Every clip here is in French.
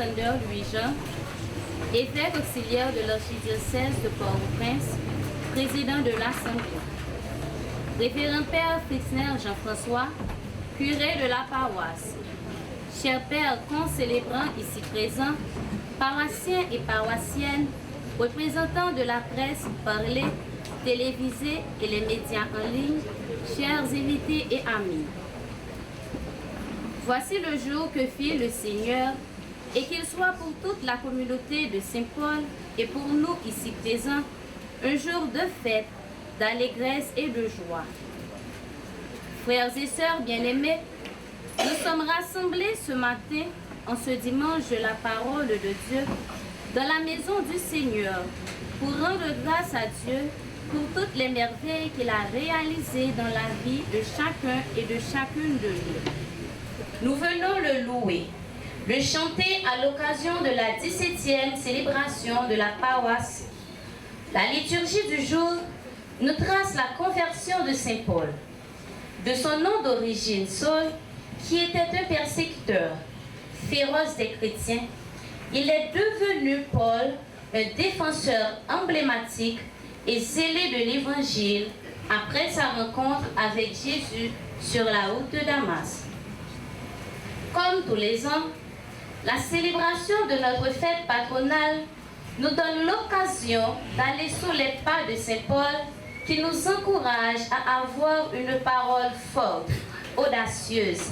monseigneur Louis-Jean, évêque auxiliaire de l'archidiocèse de Port-au-Prince, président de l'Assemblée. Révérend Père Fixner Jean-François, curé de la paroisse. Chers pères concélébrants ici présents, paroissiens et paroissiennes, représentants de la presse parlée, télévisée et les médias en ligne, chers invités et amis. Voici le jour que fit le Seigneur, et qu'il soit pour toute la communauté de Saint-Paul et pour nous ici présents, un jour de fête, d'allégresse et de joie. Frères et sœurs bien-aimés, nous sommes rassemblés ce matin, en ce dimanche de la parole de Dieu, dans la maison du Seigneur, pour rendre grâce à Dieu pour toutes les merveilles qu'il a réalisées dans la vie de chacun et de chacune de nous. Nous venons le louer, le chanter à l'occasion de la 17e célébration de la paroisse. La liturgie du jour nous trace la conversion de Saint Paul. De son nom d'origine, Saul, qui était un persécuteur féroce des chrétiens, il est devenu Paul, un défenseur emblématique et zélé de l'Évangile après sa rencontre avec Jésus sur la route de Damas. Comme tous les ans, la célébration de notre fête patronale nous donne l'occasion d'aller sous les pas de Saint Paul qui nous encourage à avoir une parole forte, audacieuse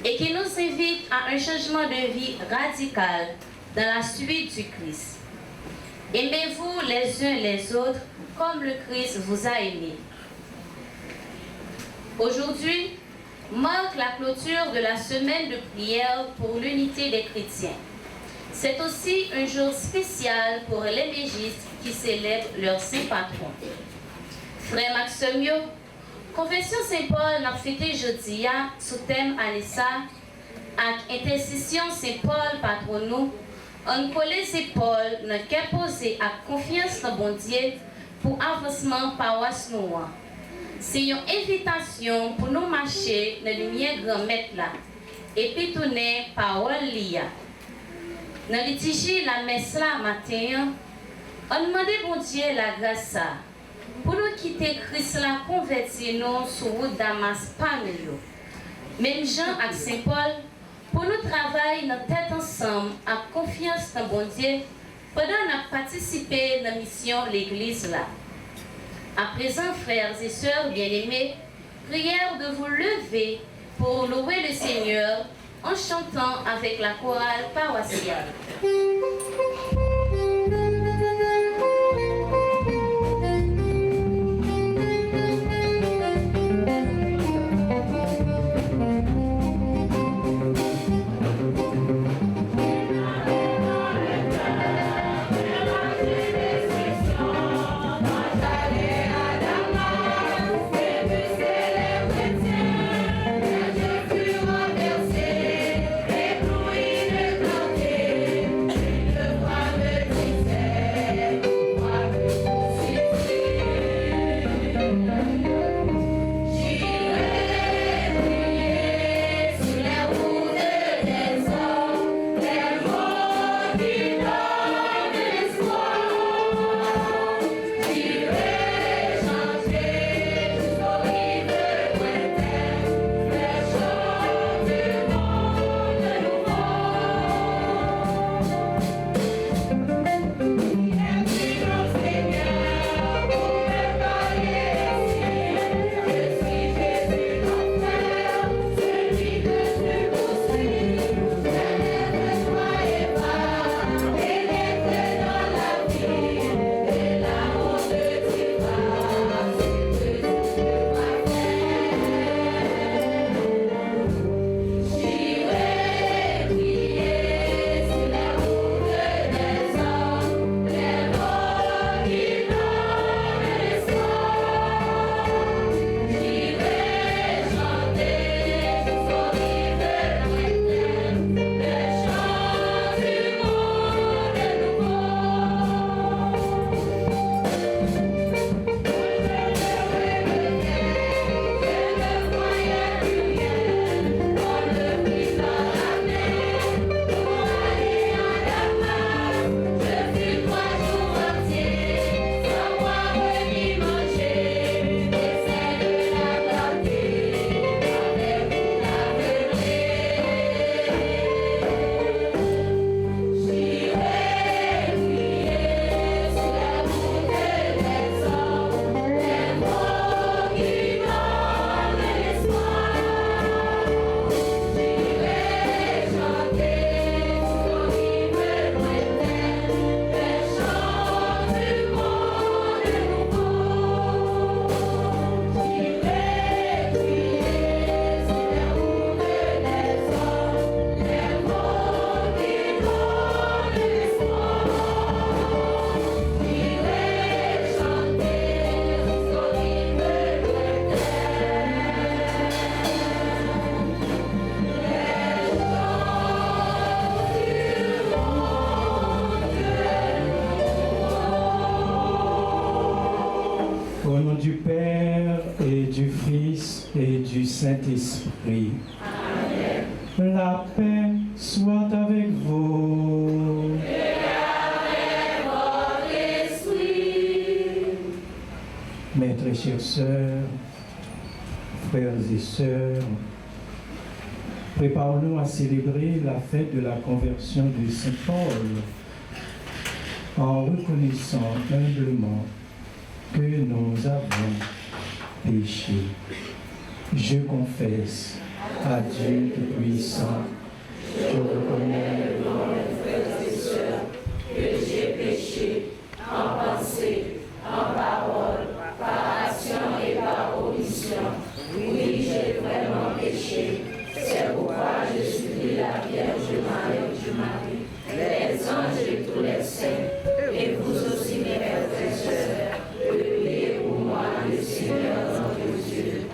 et qui nous invite à un changement de vie radical dans la suite du Christ. Aimez-vous les uns les autres comme le Christ vous a aimés. Aujourd'hui marque la clôture de la semaine de prière pour l'unité des chrétiens. C'est aussi un jour spécial pour les mégistes qui célèbrent leur saint patron. Frère Maximio, Confession Saint-Paul n'a fêté jeudi sous thème Anissa, avec intercession Saint-Paul patronou, on colle ses épaules dans qu'est posé à confiance dans bon Dieu pour avancement paroisse noire. C'est une invitation pour nous marcher dans la lumière grand maître là et puis tourner parole lia. Dans le liturgie la messe là matin, on demande bon Dieu la grâce pour nous quitter Christ là convertir nous sur route Damas parmi nous. Même Jean et Saint Paul pour nous travailler dans tête ensemble à confiance dans bon Dieu pendant nous participer dans la mission de l'église là. À présent, frères et sœurs bien-aimés, prière de vous lever pour louer le Seigneur en chantant avec la chorale paroissiale. Le Saint-Esprit. La paix soit avec vous. Et avec votre esprit. Mes très chères sœurs, frères et sœurs, préparons-nous à célébrer la fête de la conversion de Saint Paul en reconnaissant humblement que nous avons péché. Je confesse à Dieu Tout-Puissant, je reconnais devant mes frères et sœurs que j'ai péché en pensée, en parole, par action et par omission. Oui, j'ai vraiment péché. C'est pourquoi je supplie la Vierge Marie, les anges et tous les saints, et vous aussi mes frères et sœurs, de prier pour moi le Seigneur notre Dieu.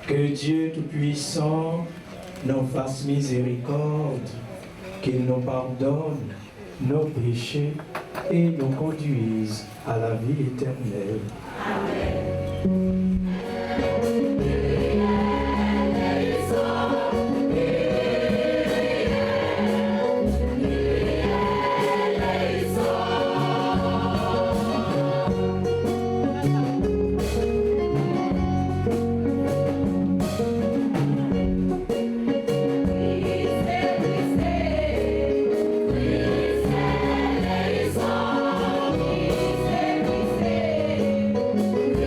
Que Dieu Tout-Puissant nous fasse miséricorde, qu'il nous pardonne nos péchés et nous conduise à la vie éternelle. Amen. Christ,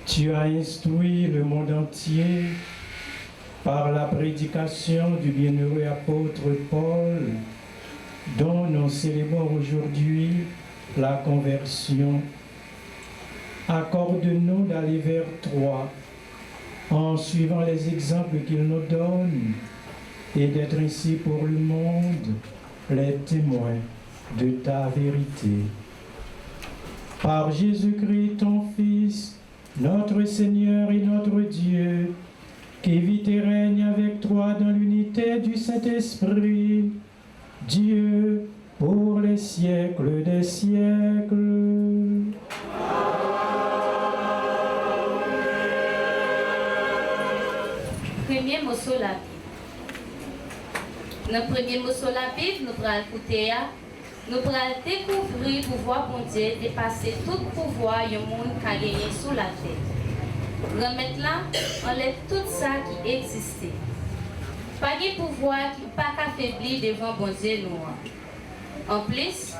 Tu as instruit le monde entier par la prédication du bienheureux apôtre Paul, dont nous célébrons aujourd'hui la conversion. Accorde-nous d'aller vers toi en suivant les exemples qu'il nous donne et d'être ainsi pour le monde les témoins de ta vérité. Par Jésus-Christ, ton Fils, notre Seigneur et notre Dieu, qui vit et règne avec toi dans l'unité du Saint-Esprit, Dieu, pour les siècles des siècles. Premier mot sur la Bible. Notre premier mot sur la Bible, nous allons écouter, nous allons découvrir le pouvoir de Dieu dépasser tout pouvoir du monde qui a gagné sous la terre. Remettre là, enlève tout ça qui existait. Pas de pouvoir qui pas affaibli devant bon Dieu nous. En plus,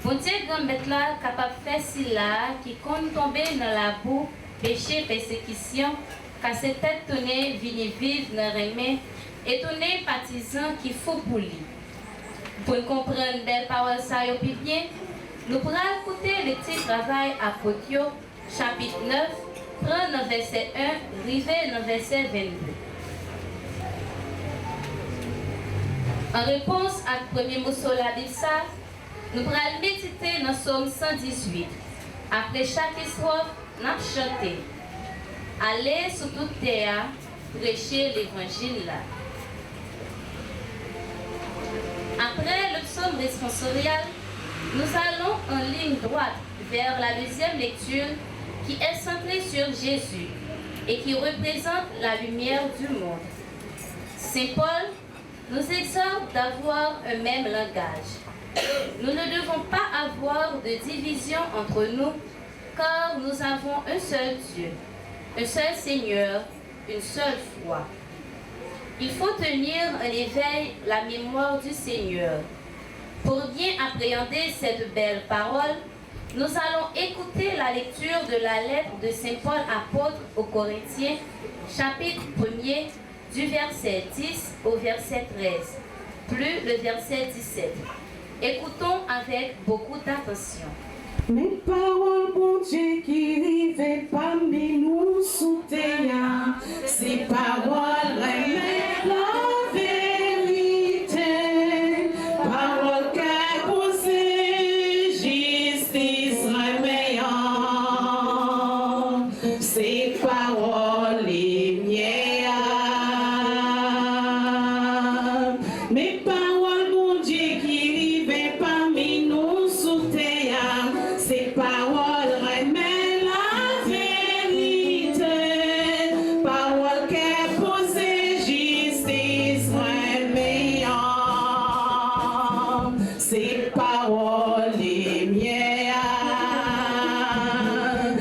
bon Dieu remettre là capable de faire cela qui compte tomber dans la boue, péché, persécution, car c'est tête tournée, venir vivre dans les mains et tourner partisan qui faut pour lui. Pour comprendre belle parole ça et puis bien, nous pourrons écouter le petit travail à Potio, chapitre 9, prendre le verset 1, arriver dans verset 22. En réponse à le premier mot sur la Bible, nous pourrons méditer dans Psaume 118. Après chaque strophe, nous allons chanter. Allez sur toute terre, prêcher l'évangile là. Après le psaume responsorial, nous allons en ligne droite vers la deuxième lecture qui est centrée sur Jésus et qui représente la lumière du monde. Saint Paul nous exhorte d'avoir un même langage. Nous ne devons pas avoir de division entre nous car nous avons un seul Dieu, un seul Seigneur, une seule foi. Il faut tenir en éveil la mémoire du Seigneur. Pour bien appréhender cette belle parole, nous allons écouter la lecture de la lettre de Saint Paul apôtre aux Corinthiens, chapitre 1er, du verset 10 au verset 13, plus le verset 17. Écoutons avec beaucoup d'attention. Mes paroles, bon Dieu, qui rivaient parmi nous sous terre, ces paroles remettent la vérité, paroles qui posent justice remettent, ces paroles lumière. Mes paroles, bon Dieu, qui rivaient parmi nous sous terre, ces paroles remettent la vérité, paroles qui posent justice remettent, ces paroles lumière,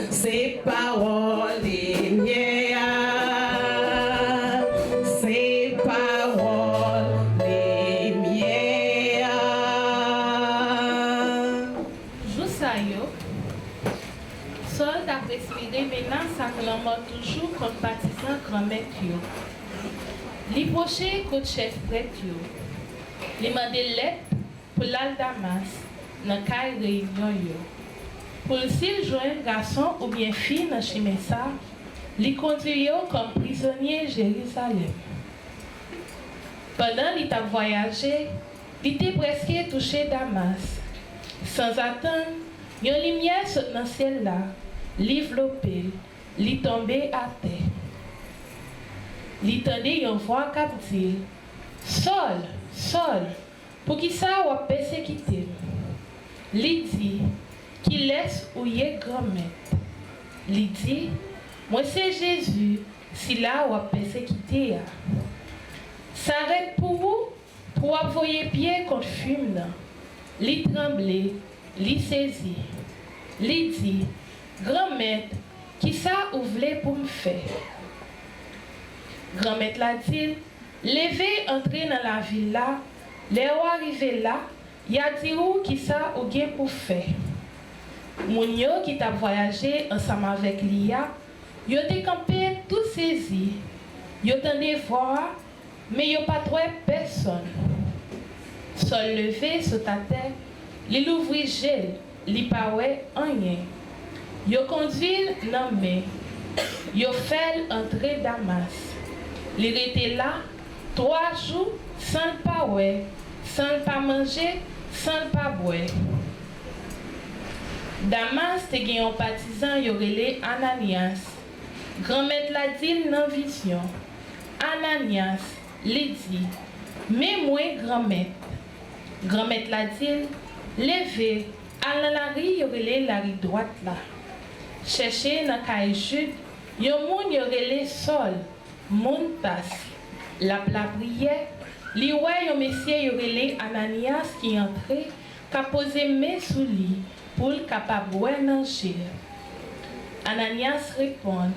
ces paroles lumière, ces paroles lumière. Joussayo, sol d'après spider maintenant ça clame toujours comme partisan grand-mère yo. Li poché côté chef prêtre yo. Li mande lettre pour l'Aldamas dans caille réunion yo. Pour s'il joint garçon ou bien fille dans chemin ça, li conduit yo comme prisonnier Jérusalem. Pendant li t'a voyagé, li était presque touché Damas. Sans attendre, une lumière saute dans le ciel là, l'enveloppé, li tombé à terre. Li tendait une voix qui dit Saul, Saul, pour qui ça ou persécuté? Li dit qui laisse ou y est grand-mère. Li dit moi c'est Jésus, si là ou persécuté. S'arrête pour vous, pour envoyer pied contre fume là. Li tremblé, li saisi. Li dit grand-mère, qui ça ou vle pour me faire? Grand-mère l'a dit, levez entrer dans la ville là, les ou arrivé là, y a dit ou qui ça ou gen pour faire. Moun yo qui t'a voyagé ensemble avec Lia, Yo te campé tout saisi. Yo tendé voir, mais yo pas trouvé personne. Sol levé sur ta tête, li l'ouvri gel, li pa wè rien. Yo conduit nan men. Yo fait entrer Damas. Li rete là 3 jours sans pas wè, sans pas manger, sans pas boire. Damas te gen yon partisan yo rele Ananias. Grand-mère la dit nan vision. Ananias li dit, mais moi grand-mère. Grand-mère la dit, levez, al nan la ri yo rele la ri droite là. Cherchez nan kay Jude, yon moun yo rele Sol, moun tas. La prière, li wè yon monsieur yo rele Ananias qui entre, ka pose main sous li pour le capable de manger. Ananias répond,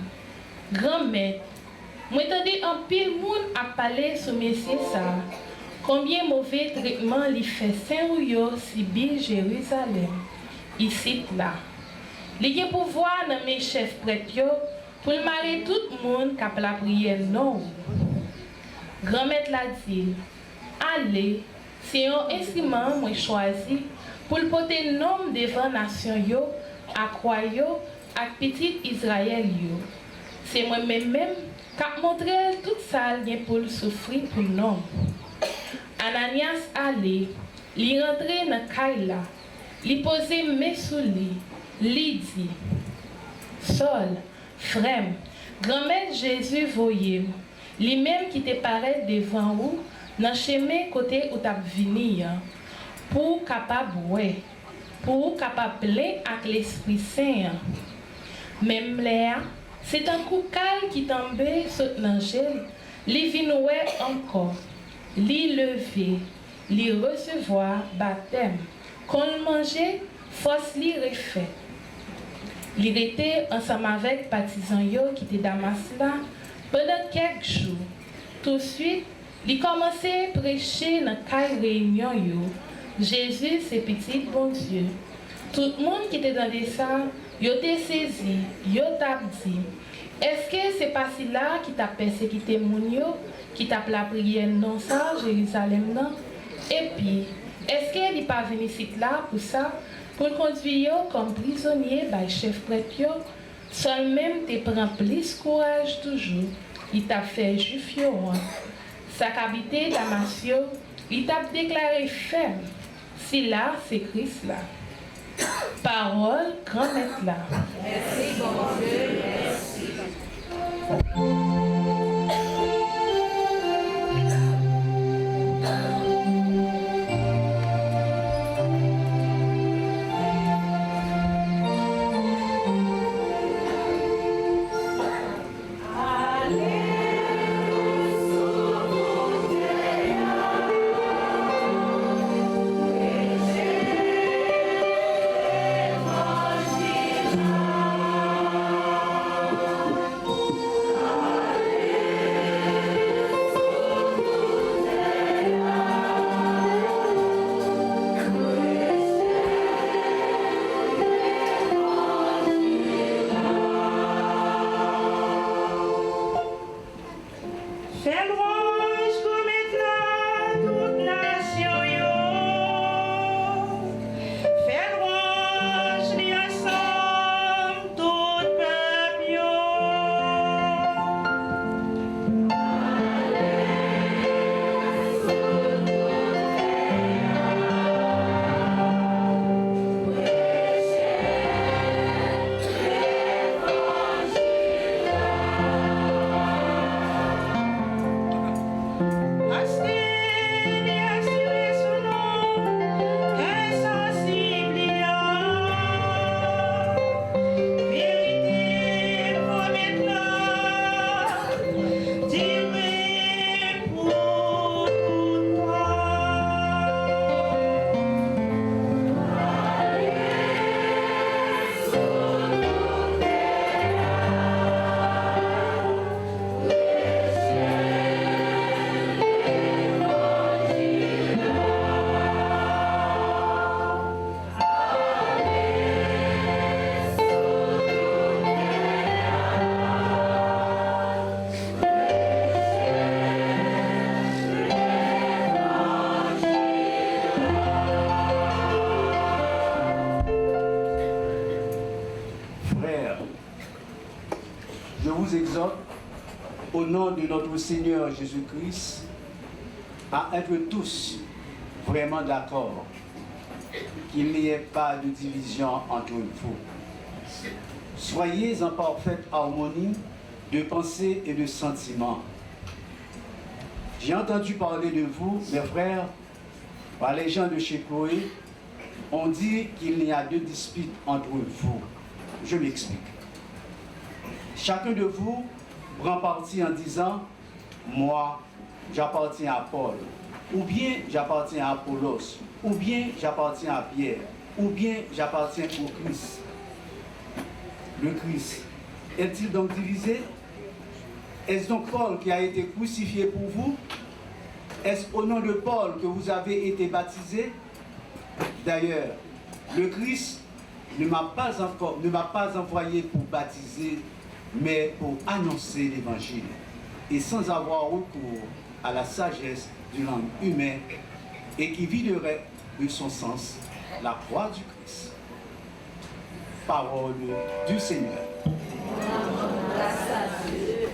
grand-mère, moi t'ai un pile moun a parlé sur monsieur ça. Combien mauvais traitement li fait Saint-Ouyo si bien Jérusalem. Ici là. Li gen pouvoir dans mes chefs prêtres pour le marier tout le monde qui a la prière non. Grand-mère l'a dit, allez, c'est un instrument moi choisi pour le porter nom devant nation yo, à quoi yo, à petit Israël yo. C'est moi-même qui a montré tout ça pour le souffrir pour nom. Ananias allait, li rentré dans Kaila, li posé mes sous lui, li dit, Sol, frère, grand-mère Jésus voyez, lui-même qui te paraît devant vous, dans le chemin côté où tu as venu, pour capable pour capable avec l'Esprit Saint. Même là, c'est un coup calme qui tombait sur l'angèle, li vinoué encore, li lever, li recevoir baptême, qu'on le mangeait, force li refait. Il était ensemble avec partisan yo qui était Damas là pendant quelques jours. Tout de suite, il commençait à prêcher dans la réunion yo. Jésus, c'est petit bon Dieu. Tout le monde qui était dans des salles, yo t'ai saisi, yo t'a dit, est-ce que c'est pas si là qui t'a persécuté mon yo, qui t'a la prière non ça, Jérusalem non? Et puis, est-ce qu'elle n'est pas venue ici là pour ça, pour conduire comme prisonnier par chef prêtre, seul même te prend plus courage toujours, il t'a fait juif yo. Sa habité Damasio, il t'a déclaré ferme. Si là, c'est Christ là. Parole, grand maître là. Merci, bon Dieu, merci. vous exhorte, au nom de notre Seigneur Jésus-Christ, à être tous vraiment d'accord, qu'il n'y ait pas de division entre vous. Soyez en parfaite harmonie de pensée et de sentiments. J'ai entendu parler de vous, mes frères, par les gens de chez Chloé. On dit qu'il y a 2 disputes entre vous. Je m'explique. Chacun de vous prend parti en disant « Moi, j'appartiens à Paul » ou bien « J'appartiens à Apollos » ou bien « J'appartiens à Pierre » ou bien « J'appartiens au Christ ». Le Christ est-il donc divisé? Est-ce donc Paul qui a été crucifié pour vous? Est-ce au nom de Paul que vous avez été baptisés? D'ailleurs, le Christ ne m'a pas envoyé pour baptiser, mais pour annoncer l'évangile, et sans avoir recours à la sagesse d'une langue humaine, et qui viderait de son sens la croix du Christ. Parole du Seigneur. Grâce à Dieu.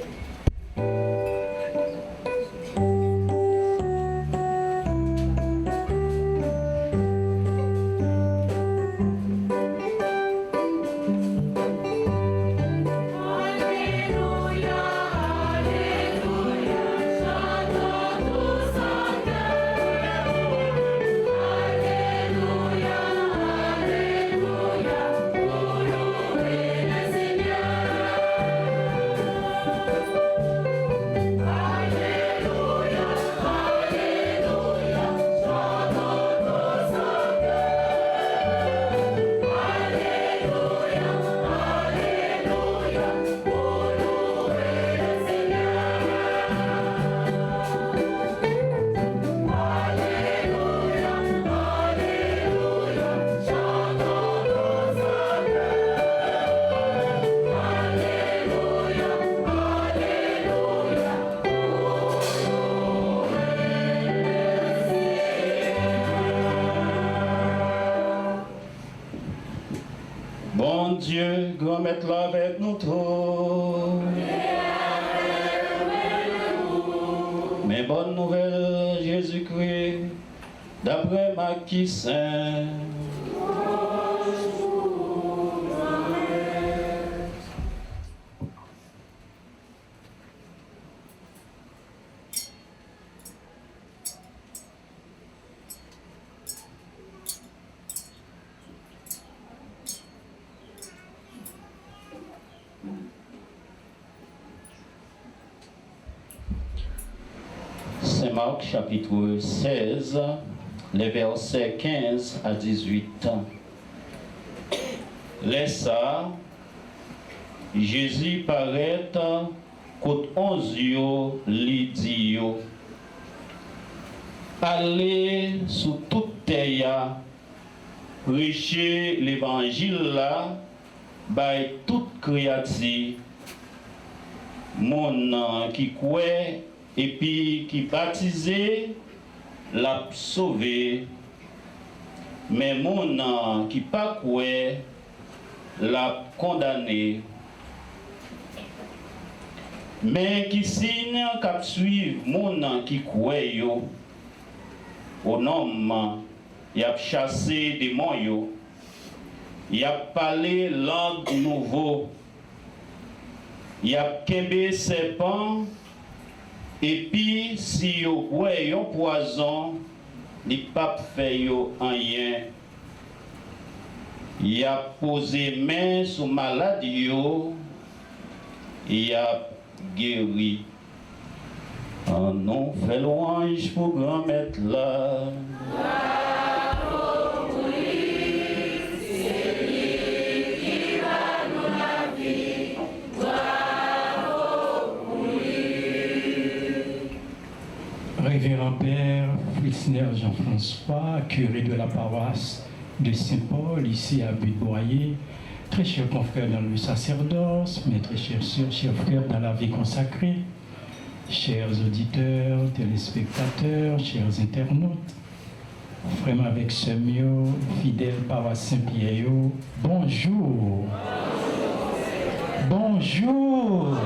Bon Dieu, grand maître avec nous tous. Mais bonne nouvelle, Jésus-Christ, d'après Maquis Saint. Saint Marc chapitre 16, les versets 15 à 18. Laissa, Jésus paraît côte 11 li dit yo. Allez sous toute terre, prêcher l'évangile là, by toute créature, mon qui croit et puis qui baptisé l'a sauvé, mais mon qui pas croit l'a condamné. Mais qui signe qu'à suivre mon qui croit yo, au nom y a chassé des démons yo, y a parlé langue nouveau, y a kembe serpent. Et puis, si vous boivez un poison, il ne pas fait rien. Il a posé main sur maladie, il a guéri. Oh non, fais louange pour grand maître là. Révérend Père Flissner Jean-François, curé de la paroisse de Saint-Paul, ici à Butte-Boyer, très chers confrères dans le sacerdoce, mes très chères sœurs, chers frères dans la vie consacrée, chers auditeurs, téléspectateurs, chers internautes, frères avec Semio, fidèles paroisse Saint-Pierre, bonjour. Bonjour.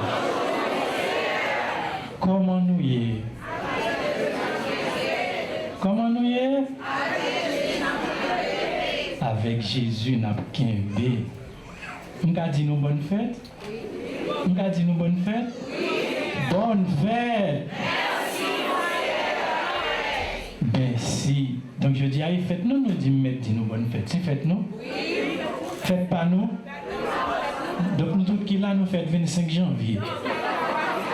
Comment nous y est? Comment nous y est? Avec Jésus, n'a pas quimbe. On a dit nous bonne fête? On a dit nous bonne fête? Bonne fête! Merci. Donc je dis, allez, faites-nous, nous dit, nous bonne fête. C'est faites-nous? Oui. Faites pas nous? Donc nous tous qui là, nous faites 25 janvier.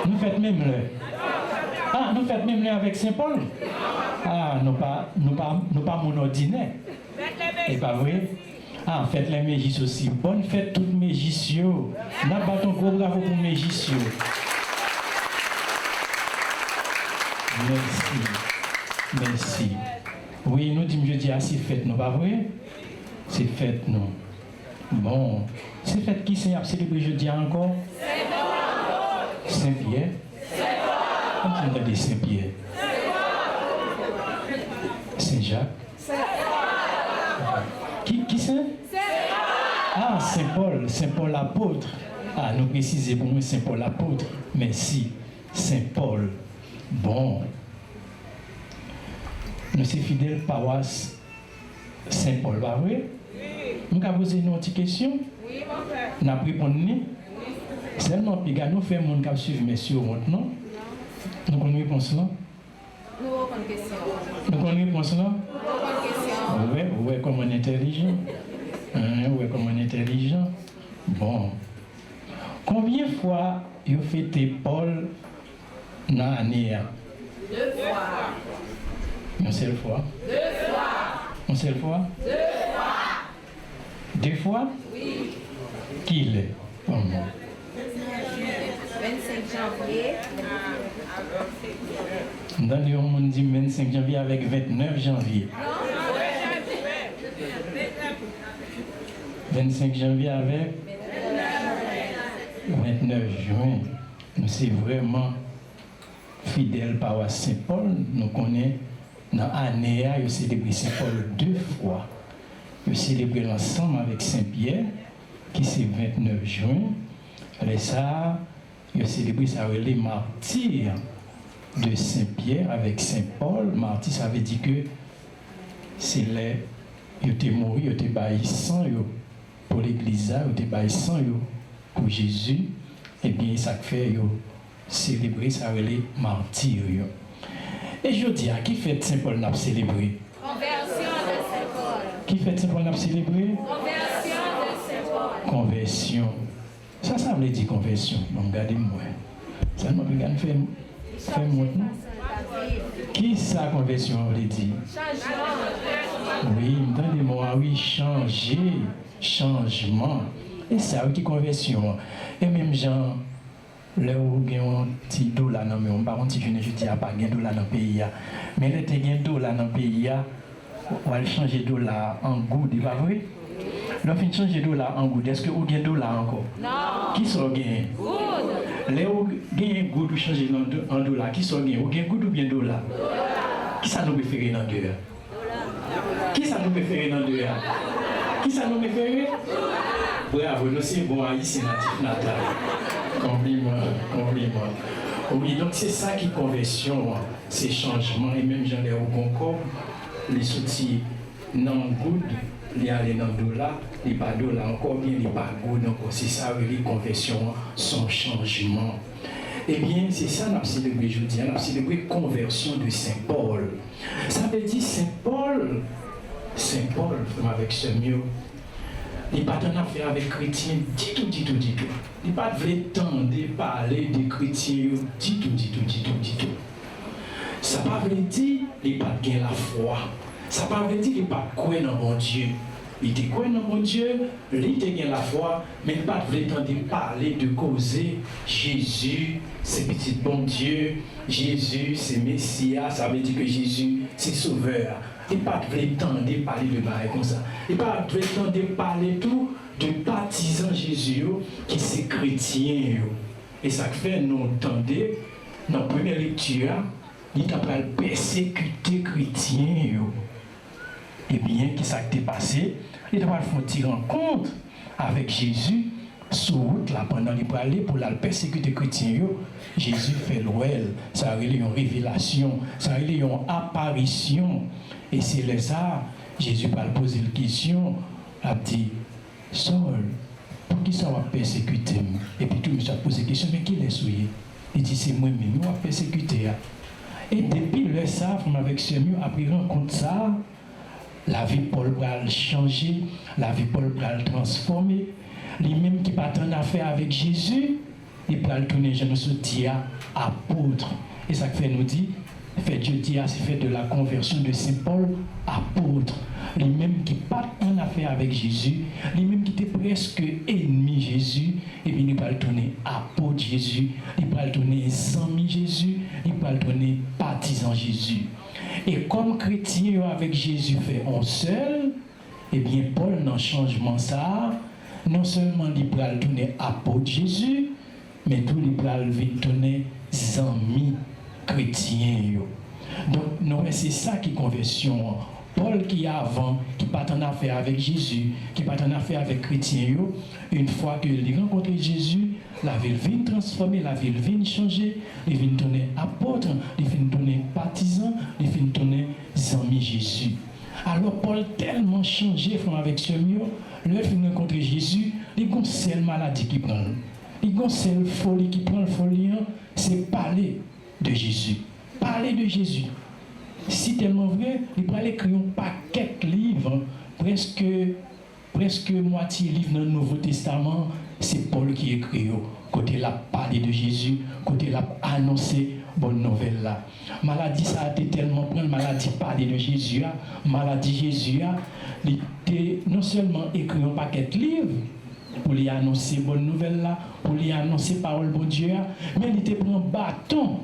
Nous faites même le. Ah, nous faites même le avec Saint-Paul? Ah, nous pas mon ordinaire. Et pas vrai? Ah, faites les Mégis aussi. Bonne fête toutes Mégis. Nous battons gros bravo pour Mégis. Merci. Merci. Oui, nous disons jeudi, c'est fête, non pas vrai? C'est fête, non. Bon, c'est fête qui s'est célébré jeudi encore? Saint-Pierre. Comment tu dis Saint-Pierre? Saint-Jacques. Qui c'est? Ah, Saint-Paul, Saint-Paul l'apôtre. Ah, nous précisons pour nous Saint-Paul l'apôtre. Merci, Saint-Paul. Bon. Nous sommes fidèles paroisse Saint-Paul, pas vrai? Oui. Nous avons posé une petite question? Oui, mon frère. Nous avons répondu? Oui. Seulement, puis nous faisons mon suivre messieurs maintenant. Nous avons une réponse là? Nous avons une question. Nous avons une réponse là? Nous avons une question. Oui, comme on est intelligent. Oui, comme on est intelligent. Bon. Combien de fois vous fêtez Paul dans l'année? 2 fois. Une seule fois? 2 fois. Une seule fois? 2 fois. 2 fois? Oui. Qui l'est? Oh non. 25 janvier. Dans le monde, on dit 25 janvier avec 29 janvier. 25 janvier avec 29 juin. Nous sommes vraiment fidèles paroisse Saint-Paul. Nous connaissons dans l'année, nous célébrons Saint-Paul 2 fois. Nous célébrons l'ensemble avec Saint-Pierre, qui c'est 29 juin. Et ça, nous célébrons ça les martyrs de Saint-Pierre avec Saint-Paul. Martyr, ça veut dire que c'est les. Ils étaient morts, ils étaient baillés sang pour l'église, ils étaient baillés sang pour Jésus. Et bien, ça fait célébrer ça les martyrs. Et je dis à qui fait Saint-Paul n'a célébré? Conversion de Saint-Paul. Qui fait Saint-Paul n'a célébré? Conversion de Saint-Paul. Conversion. Ça veut dire conversion. Donc, regardez-moi. Ça ne m'a pas fait maintenant. Qui ça conversion veut dire? Changement. Oui, entendez-moi, oui, changer, changement. Et ça, qui conversion. Et même gens, là où il y a un petit dollar dans le pays, par contre, si je ne dis pas qu'il y a un dollar dans le pays, mais là, il y a un dollar dans le pays, on va changer dollar en goud, c'est pas vrai? Lorsqu'on change dollar en goud, est-ce que vous avez un dollar encore? Non. Qui sont gagnés? Good. Là où vous avez un goud, vous changez en dollar, qui sont gagnés? Vous avez un goud ou bien dollar? Qui ça nous préfère dans deux? Qui ça nous préfère dans deux? Qui ça nous préfère? Bravo, nous sommes bons ici, natal. Compliment. Oui, donc c'est ça qui conversion, ces changements, et même j'en ai au Concord, les soutiens non good, les aller dans le dollar, les pas dollar encore bien, les pas good encore. C'est ça, les conversions, son changement. Eh bien, c'est ça qu'on a célébré aujourd'hui, on a célébré conversion de Saint-Paul. Ça veut dire Saint-Paul, avec ce mieux. Il n'a pas d'affaire avec les chrétiens, dit tout. Il n'a pas de temps de parler des chrétiens, dit tout. Ça ne veut pas dire qu'il n'a pas de la foi. Ça ne veut pas dire qu'il n'a pas de croire dans mon Dieu. Il te croit dans mon Dieu, il a la foi, mais il n'a pas de temps de parler, de causer. Jésus, c'est petit bon Dieu. Jésus, c'est Messia. Ça veut dire que Jésus, c'est Sauveur. Il n'a pas de temps de parler de bail comme ça. Il n'a pas de temps de parler tout de baptisant Jésus qui c'est chrétien. Et ça fait nous entendre dans la première lecture, il t'a pas persécuter chrétien. Et bien, qu'est-ce qui s'est passé? Il t'a pas fait une rencontre avec Jésus sur route là pendant qu'il aller pour la persécuter chrétien, Jésus fait l'ouel, ça a une révélation, ça a une apparition. Et c'est là ça, Jésus va poser une question, a dit, Saul, pour qui ça va persécuter? Et puis tout le monde a posé la question, mais qui l'a souillé? Il dit, c'est moi-même, je vais persécuter. Et depuis le ça, avec ce mieux, après rencontre ça, la vie Paul va changer, la vie Paul va transformer. Les mêmes qui partent en affaire avec Jésus, ils peuvent tourner, je nous dis apôtre. Et ça fait nous dit, fait Dieu dit, c'est fait de la conversion de Saint Paul apôtre. Les mêmes qui partent en affaire avec Jésus, les mêmes qui étaient presque ennemis Jésus, et bien ils peuvent tourner apôtre Jésus, ils peuvent tourner amis Jésus, ils peuvent tourner partisans Jésus. Et comme chrétien avec Jésus fait un seul, et bien Paul dans le changement ça, non seulement il peut tourner apôtre Jésus, mais tout il peut tourner amis chrétiens. Donc c'est ça qui est conversion. Paul qui avant, qui part en affaire avec Jésus, qui part en affaire avec chrétiens, une fois qu'il a rencontré Jésus, la ville vient transformer, la ville vient changer, il vient tourner apôtre, il vient tourner partisan, il vient tourner amis Jésus. Alors Paul tellement changé avec ce mieux, le fait de rencontrer Jésus, il y a une seule maladie qui prend. Il y a une seule folie qui prend le folie, c'est parler de Jésus. Parler de Jésus. Si tellement vrai, il peut aller écrire un paquet de livres, presque moitié livre dans le Nouveau Testament, c'est Paul qui écrit. Côté la parler de Jésus, côté la annoncer bonne nouvelle là. Maladie ça a été tellement prendre maladie parler de Jésus, maladie Jésus, il était non seulement écrit un paquet de livres pour lui annoncer bonne nouvelle là, pour lui annoncer parole bon Dieu, mais il était prend bâton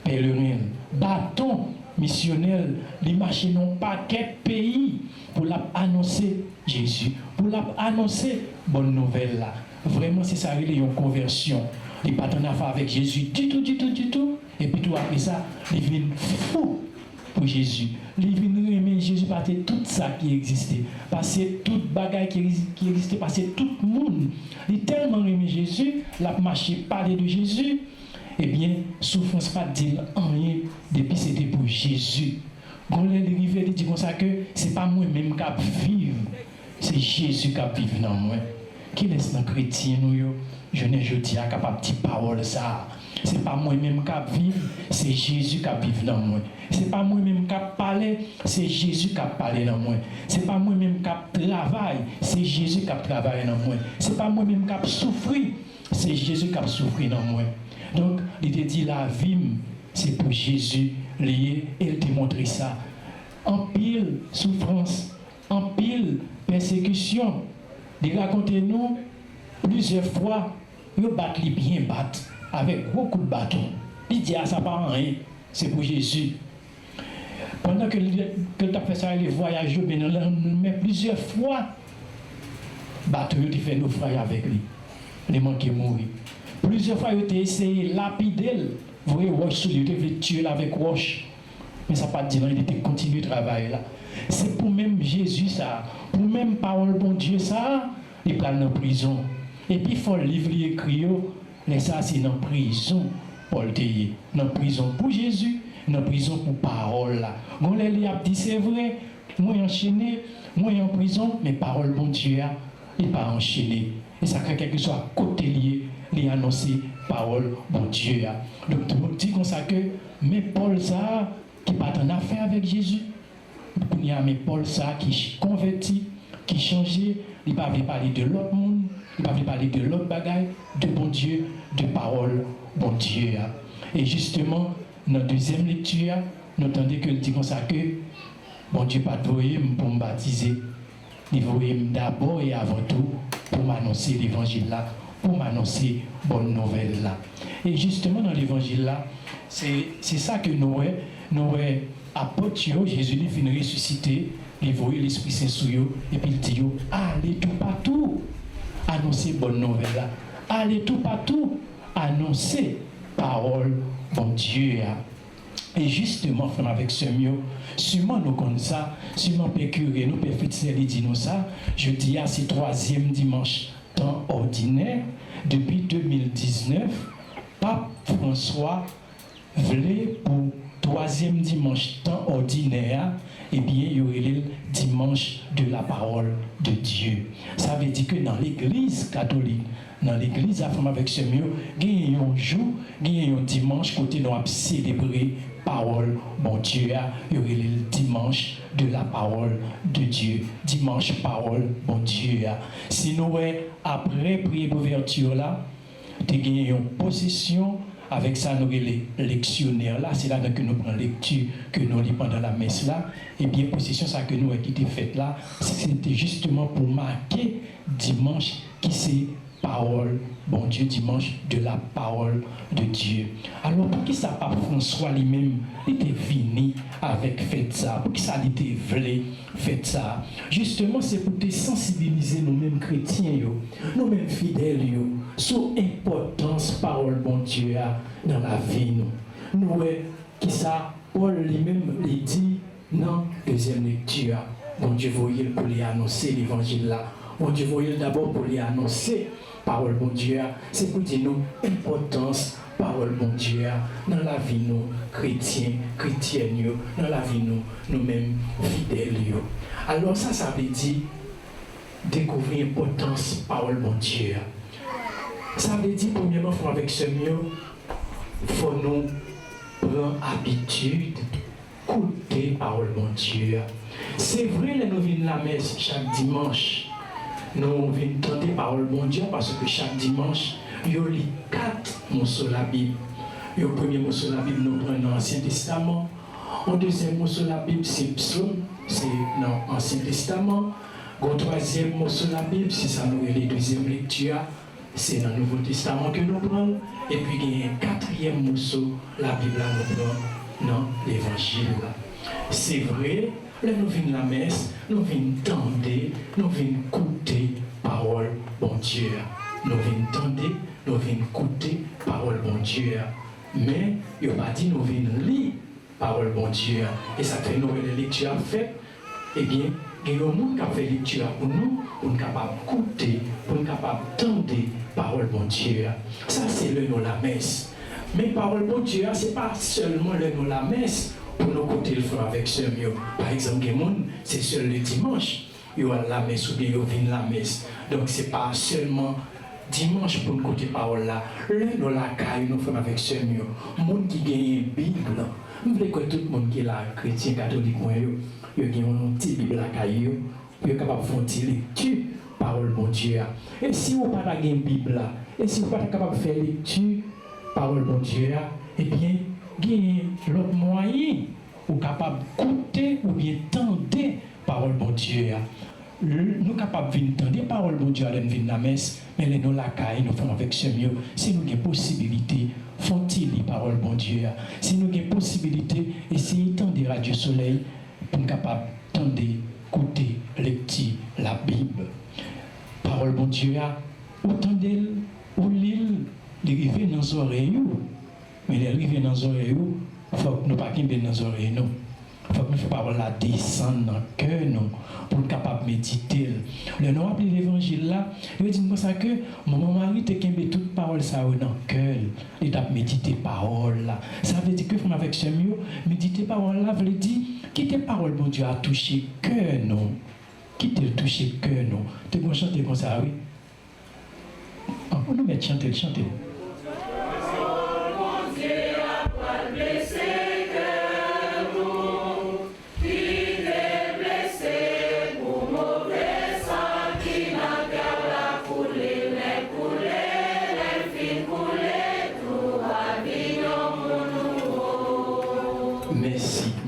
pèlerin, bâton missionnel, il marchait dans un paquet de pays pour annoncer Jésus, pour annoncer bonne nouvelle là. Vraiment c'est ça il y a une conversion. Il pas en affaire avec Jésus du tout. Et puis tout après ça, il vient fou pour Jésus. Il vient aimer Jésus parce que tout ça qui existait, parce que toute bagaille qui existait, parce que tout le monde, il tellement aimé Jésus, il a marché parler de Jésus. Eh bien, souffrance pas dire rien depuis c'était pour Jésus. Quand il est arrivé, il dit comme ça que c'est pas moi-même qui vivre, c'est Jésus qui vit dans moi. Qui laisse dans chrétien nous je ne dis à capable de parole ça. C'est pas moi-même qui vivre, c'est Jésus qui vit dans moi. C'est pas moi-même qui parle, c'est Jésus qui parle dans moi. C'est pas moi-même qui travaille, c'est Jésus qui travaille dans moi. C'est pas moi-même qui souffre, c'est Jésus qui souffre dans moi. Donc, il te dit la vie, c'est pour Jésus lié et il te montre ça. En pile souffrance, en pile persécution. Il raconte nous plusieurs fois, il bat bien battre avec beaucoup de bâtons. Il dit à ça pas rien, c'est pour Jésus. Pendant que tu as fait ça, les voyages, mais plusieurs fois, bateau il fait naufrage avec lui. Il manquait mourir. Plusieurs fois, il a essayé de lapider. Vous voyez, Roche, il a tuer avec Roche. Mais ça n'a pas dit non, il était continué de travailler là. C'est pour même Jésus ça, pour même parole bon Dieu ça, il prend dans prison. Et puis il faut le livre écrit, mais ça c'est dans prison, Paul Théier. Dans prison pour Jésus, dans prison pour parole là. Bon, il a dit c'est vrai, moi enchaîné, moi en prison, mais parole bon Dieu, il pas enchaîné. Et ça crée quelque chose à côté lié, il annoncer parole bon Dieu. Donc tout le monde dit comme ça que, mais Paul ça, qui part en affaire avec Jésus. Il y a mais Paul ça qui converti, qui changé, il ne peut pas parler de l'autre monde, il ne peut pas parler de l'autre bagaille, de bon Dieu, de parole bon Dieu. Et justement, dans la deuxième lecture, nous entendons que dit comme ça que bon Dieu pas voyé pour me baptiser, il voyait d'abord et avant tout pour m'annoncer l'évangile là, pour m'annoncer bonne nouvelle là. Et justement dans l'évangile là, c'est ça que nous apôtre Jésus il vient ressusciter, il voit l'Esprit Saint sur eux et puis il dit allez tout partout annoncer bonne nouvelle là, allez tout partout annoncer parole bon Dieu. Et justement avec ce mieux, sûrement nous comme ça, sûrement pécuré nous peut fixer les dit nous ça, je dis c'est troisième dimanche temps ordinaire, depuis 2019, Pape François voulait pour troisième dimanche temps ordinaire, eh bien, il y aurait le dimanche de la parole de Dieu. Ça veut dire que dans l'église catholique, dans l'église à femme avec ce mieux, il y a un jour, il y a un dimanche, côté nous célébrer parole, bon Dieu, il y aurait le dimanche de la parole de Dieu. Dimanche parole, bon Dieu. Sinon, après prière d'ouverture là, tu as une possession. Avec ça, nous les lectionnaires là, c'est là que nous prenons lecture, que nous lisons pendant la messe là. Et bien, possession, ça que nous avons été faite là, c'était justement pour marquer dimanche qui c'est parole, bon Dieu, dimanche de la parole de Dieu. Alors, pour qui ça, Pape François lui-même était venu avec fait ça, pour qui ça était voulu fait ça. Justement, c'est pour te sensibiliser nous-mêmes chrétiens, nous-mêmes fidèles, sur l'importance parole, bon Dieu, dans la vie. Nous, qui ça, Paul lui-même lui dit dans deuxième lecture, bon Dieu, voyez pour lui annoncer l'évangile là. Bon Dieu, voyez d'abord pour lui annoncer parole, bon Dieu, c'est pour dire nous importance parole, bon Dieu, dans la vie nous chrétiens, chrétiennes, dans la vie nous-mêmes fidèles. Alors ça veut dire découvrir l'importance parole, bon Dieu. Ça veut dire premièrement, avec ce mieux, il faut nous prendre habitude d'écouter parole, bon Dieu. C'est vrai, nous venons à la messe chaque dimanche. Nous venons entendre parole bon Dieu parce que chaque dimanche, il y a 4 morceaux de la Bible. Le premier morceau de la Bible, nous prenons dans l'Ancien Testament. Le deuxième morceau de la Bible, c'est Psaume, c'est dans l'Ancien Testament. Le troisième morceau de la Bible, c'est ça, nous les deuxième lecture, c'est dans le Nouveau Testament que nous prenons. Et puis, il y a un quatrième morceau de la Bible, nous prenons dans l'Évangile. C'est vrai. Là, nous venons à la messe, nous venons tendre, nous venons écouter parole, bon Dieu. Nous venons tendre, nous venons écouter parole, bon Dieu. Mais, il n'y a pas dit nous venons lire parole, bon Dieu. Et ça fait nous les lectures faites. Eh bien, il y a un monde qui a fait lecture pour nous capables d'écouter, pour nous capables d'entendre parole, bon Dieu. Ça, c'est le nom de la messe. Mais parole, bon Dieu, ce n'est pas seulement le nom de la messe. Pour nous côté le frère avec ce mieux. Par exemple, c'est seul le dimanche. Il y a la messe ou bien il y a la messe. Donc, ce n'est pas seulement dimanche pour nous côté parole là. Là, nous la caille, nous faisons avec ce mieux. Les gens qui gagnent une Bible, nous voulons que tout le monde qui est là, chrétien, catholique, il y a une petite Bible à caille, il est capable de faire une lecture, parole bon Dieu. Et si vous n'avez pas une Bible là, et si vous n'êtes pas capable de faire lecture, parole bon Dieu, eh bien, il y a l'autre moyen ou capable d'écouter ou bien tendre parole bon Dieu. Nous sommes capables d'entendre parole bon Dieu à la messe, mais nous la caille, nous faisons avec ce mieux. Si nous avons une possibilité, font-ils les paroles bon Dieu. Si nous avons une possibilité, essayez d'entendre Radio Soleil pour être capable d'entendre, écouter, lecture la Bible. Parole bon Dieu, autant d'elle ou l'île, d'arriver dans nos oreilles. Mais les arrivées dans nos oreilles, il faut que nous ne pas quitter dans nos oreilles. Il faut que nous parole la descendre dans le cœur pour être capable de méditer. Le nom appelé l'évangile là, il dit comme ça que mon mari te kembe toute parole ça dans le cœur. Il t'a médité parole là. Ça veut dire que faut avec ce mieux méditer parole là veut dire quitter parole bon Dieu a touché cœur non. Quitter toucher cœur non. Tu peux chanter comme ça oui. On nous met chanter.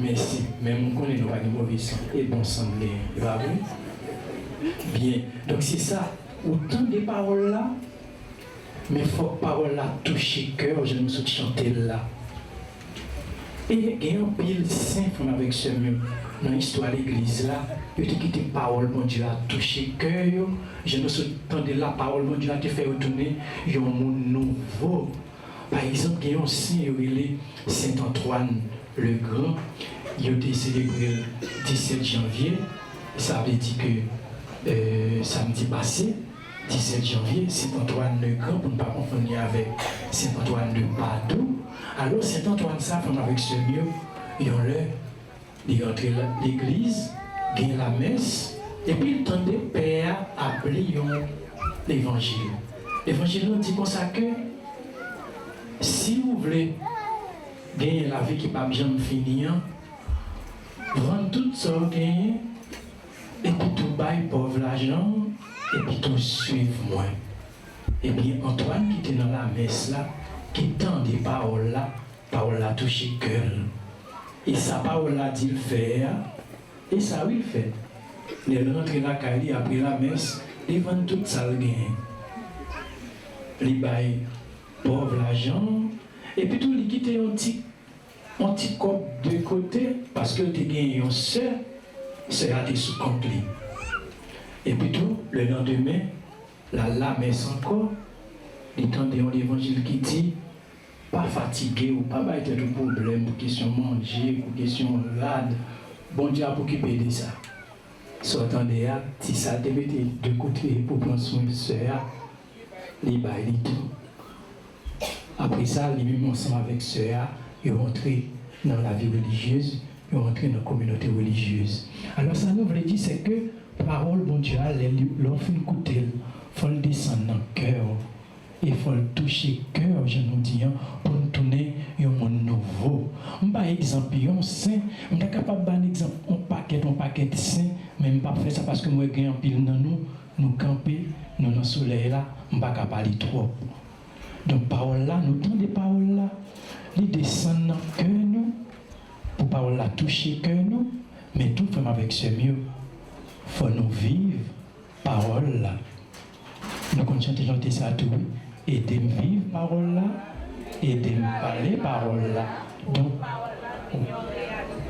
Merci. Même on connaît nos mauvais sang et bon sang, il va bien. Donc c'est ça. Autant des paroles là, mais il faut que paroles là toucher le cœur, je me suis chanté là. Et il y a un pile simple avec ce mieux. Dans l'histoire de l'église là, il y a des paroles, bon Dieu a touché le cœur. Je me suis entendu la parole, bon Dieu a te fait retourner, il y a un monde nouveau. Par exemple, il y a aussi Saint-Antoine le Grand, il a été célébré le 17 janvier, ça veut dire que samedi passé, 17 janvier, Saint-Antoine le Grand, pour ne pas confondre avec Saint-Antoine de Padoue. Alors Saint-Antoine, ça, femme avec ce mieux, ils ont l'air, ils rentrent l'église, gagnent la messe, et puis ils tendent des pères appeler l'évangile. L'évangile dit comme ça que si vous voulez gagner la vie qui n'est pas jamais finie, vendre tout ça, gagner, et puis tout bail pauvre l'argent, et puis tout suivre moi. Et bien Antoine qui était dans la messe là, qui tend des paroles là touché cœur. Et sa parole là dit le faire, et ça oui il fait. Les rentrées là, quand il a pris la messe, il vend tout ça le gain. Il bail pauvre l'argent, et puis tout il quitte un petit cop de côté, parce que tu gagné une sœur, c'est à tes sous compte. Et puis tout, le lendemain, la messe encore, il entendait l'évangile qui dit, pas fatigué ou pas être de problème pour question manger, pour question rade, bon Dieu a occupé de ça. Sortant de là, si ça devait être de côté pour prendre soin de sœur, il baille tout. Après ça, les mêmes ensemble avec sœur, ils rentrent dans la vie religieuse, ils rentrent dans la communauté religieuse. Alors ça nous veut dire c'est que parole bon Dieu, l'offre une coutelle, il faut le descendre dans le cœur. Il faut le toucher le cœur, je nous dis, pour nous tourner un monde nouveau. Par exemple, un saint, je suis capable de donner un exemple, un paquet de saints, mais je ne peux pas faire ça parce que moi, j'ai un pile dans nous camper, nous dans le soleil là, je ne peux pas parler trop. Donc, parole là, nous donnons des paroles là, ils descendent dans le cœur nous, pour parole là toucher le cœur nous, mais tout fait avec ce mieux. Il faut nous vivre, parole là. Nous continuons de chanter ça tout. Aidez-moi vivre parole là, aidez-moi parler parole là. Donc,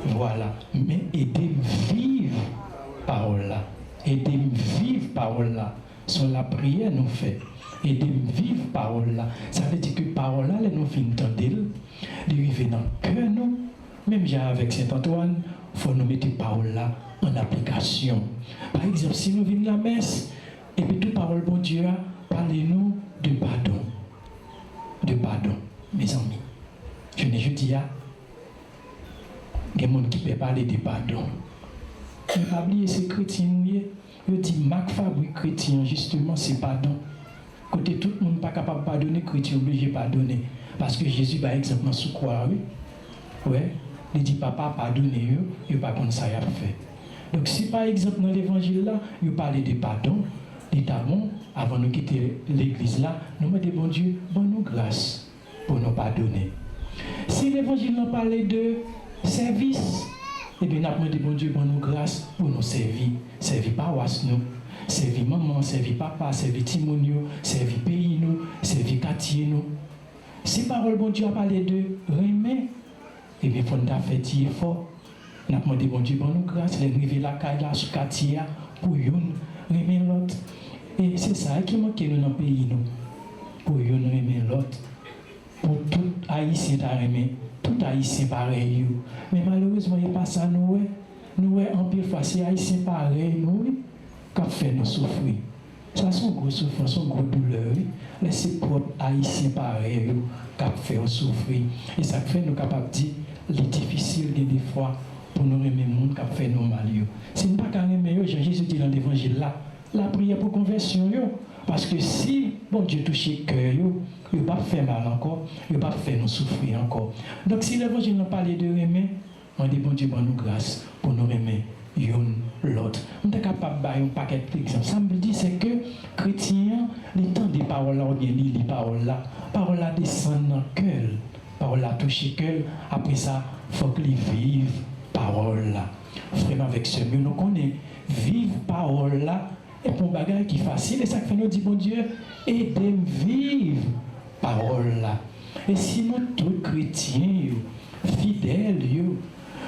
voilà. Mais aidez-moi vivre parole là. Aidez-moi vivre parole là. Sur la prière nous fait. Aidez-moi vivre parole là. Ça veut dire que parole là, nous finissons d'entendre, de vivre dans le cœur nous. Même avec Saint-Antoine, il faut nous mettre parole là en application. Par exemple, si nous venons à la messe, et puis toute parole bon Dieu, parlez-nous de pardon. De pardon, mes amis. Je ne dis pas, il y a des gens qui peuvent parler de pardon. Ne pas oublier ces chrétiens, je dis, Marc fabrique chrétien, justement, c'est pardon. Côté tout le monde n'est pas capable de pardonner, chrétien obligé de pardonner. Parce que Jésus, par exemple, dans sous croix, oui, il dit, papa, pardonnez, il ne pas comme ça, il a fait. Donc, si par exemple, dans l'évangile là, il parle de pardon, l'état bon, avant de quitter l'église là, nous mettons bon Dieu, bon nous grâce pour nous pardonner. Si l'évangile nous parle de service, eh bien, nous demandons bon Dieu, bon nous grâce pour nous servir. Servir paroisse nous, servir maman, servir papa, servir timonio, servir pays nous, servir quartier nous. Si parole bon Dieu a parlé de remet, eh bien, il faut nous faire effort. Nous demandons bon Dieu, bon nous grâce, les river la caille là, sous quartier pour une, remet l'autre. Et c'est ça qui manque dans le pays, nous. Pour nous aimer l'autre. Pour tout Haïtien aimer, tout Haïtien pareil. Mais malheureusement, il n'y a pas ça, nous. Nous, en pile fois, c'est Haïtien pareil, nous, qui fait nous souffrir. Ça, c'est une grosse souffrance, une grosse douleur. Mais c'est propre Haïtien pareil, qui fait nous souffrir. Et ça fait nous capables de dire, les difficiles des fois, pour nous aimer le monde qui fait nous mal. Si nous ne pas aimer, Jésus dit dans l'évangile là, la prière pour conversion, parce que si bon Dieu touche le cœur, il ne va pas faire mal encore, il ne va pas faire nous souffrir encore. Donc si l'évangile nous parle de aimer, on dit bon Dieu, bon nous grâce pour nous aimer l'autre. On est capable de faire un paquet d'exemples. Ça me dit c'est que chrétien, les temps des paroles là, on bien lit les paroles là descendent dans le cœur, paroles là touchent le cœur, après ça, il faut qu'ils vivent paroles là. Vraiment avec ce mieux, nous connaissons, vivre paroles là. Et pour un bagage qui est facile, et ça fait nous dire, bon Dieu, aidez-moi vivre parole là. Et si nous, tous chrétiens, fidèles,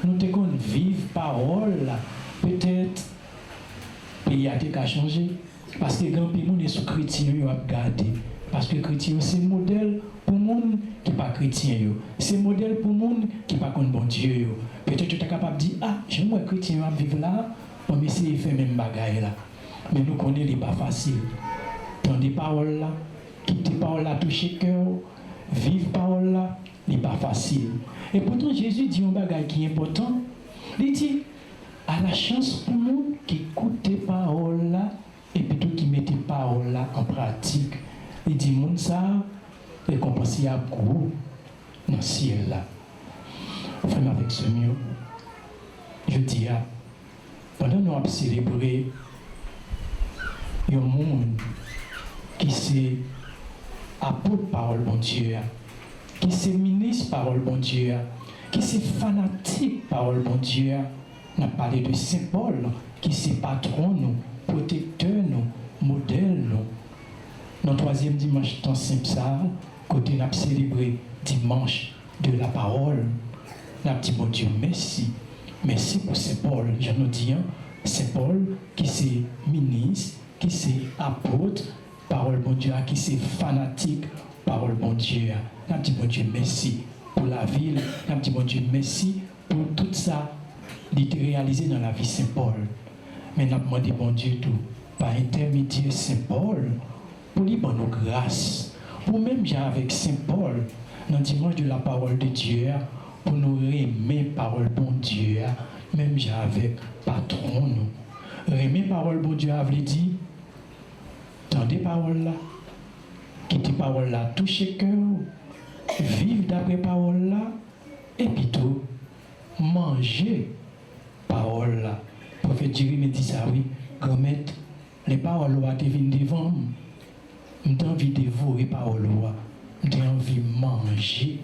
nous devons vivre parole là, peut-être, le pays a été changé. Parce que grand pays, nous sommes chrétiens, nous avons gardé. Parce que chrétien, c'est un modèle pour les gens qui ne sont pas chrétiens. C'est un modèle pour les gens qui ne sont pas bon Dieu. Peut-être que tu es capable de dire, ah, j'aimerais chrétien vivre là, on va essayer de faire le même bagage là. Mais nous connaissons les pas facile. Tendez parole là, quittez parole là, touchez cœur, vivre parole là, n'est pas facile. Et pourtant Jésus dit un bagage qui est important. Il dit, à la chance pour nous qui écoutent parole là, et plutôt qui mettent parole là en pratique. Il dit, moun ça, récompenser à gros dans le ciel là. Frère avec ce mieux, je dis, pendant nous avons célébré un monde qui s'est apôtre parole bon Dieu, qui s'est ministre parole bon Dieu, qui s'est fanatique parole bon Dieu, on a parlé de Saint Paul, qui s'est patron nous, protecteur nous, modèle nous. Dans le troisième dimanche, dans simple ça, côté nous avons célébré dimanche de la parole, nous avons dit bon Dieu merci, merci pour Saint Paul, je nous dis, Saint Paul qui s'est ministre, qui s'est apôtre, parole bon Dieu, qui s'est fanatique, parole bon Dieu. Nous avons dit bon Dieu merci pour la ville, nous avons dit bon Dieu merci pour tout ça, qui est réalisé dans la vie Saint Paul. Mais nous avons demandé bon Dieu tout, par intermédiaire Saint Paul, pour lui bonne grâce, pour même j'ai avec Saint Paul, dans le dimanche de la parole de Dieu, pour nous aimer parole bon Dieu, même j'ai avec patron nous. Aimer parole bon Dieu, a voulu dire, tendez parole là, quittez parole là, touchez cœur, vivre d'après parole là, et plutôt manger parole là. Le prophète Jérémie dit ça, oui, grand-mère, les paroles là, tu viens devant, j'ai envie de dévorer parole là, j'ai envie de manger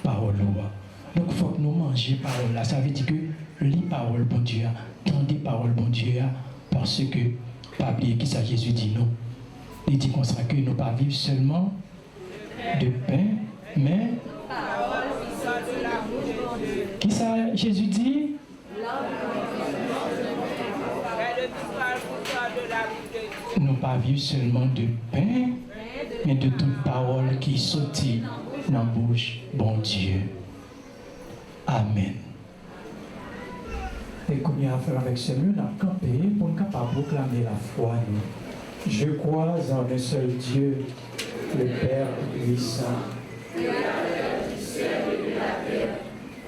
parole là. Donc il faut que nous mangions parole là, ça veut dire que lis parole bon Dieu, tendez parole bon Dieu, parce que, pas oublier qui ça Jésus dit non. Il dit qu'on sera que nous pas vivre seulement de pain, mais qui ça Jésus dit? Nous pas vivre seulement de pain, mais de toute parole qui sortit dans la bouche bon Dieu. Amen. Et comme il y a à faire avec ce lieu, nous avons campé pour nous proclamer la foi. Je crois en un seul Dieu, le Père Tout-Puissant, Créateur du ciel et de la terre,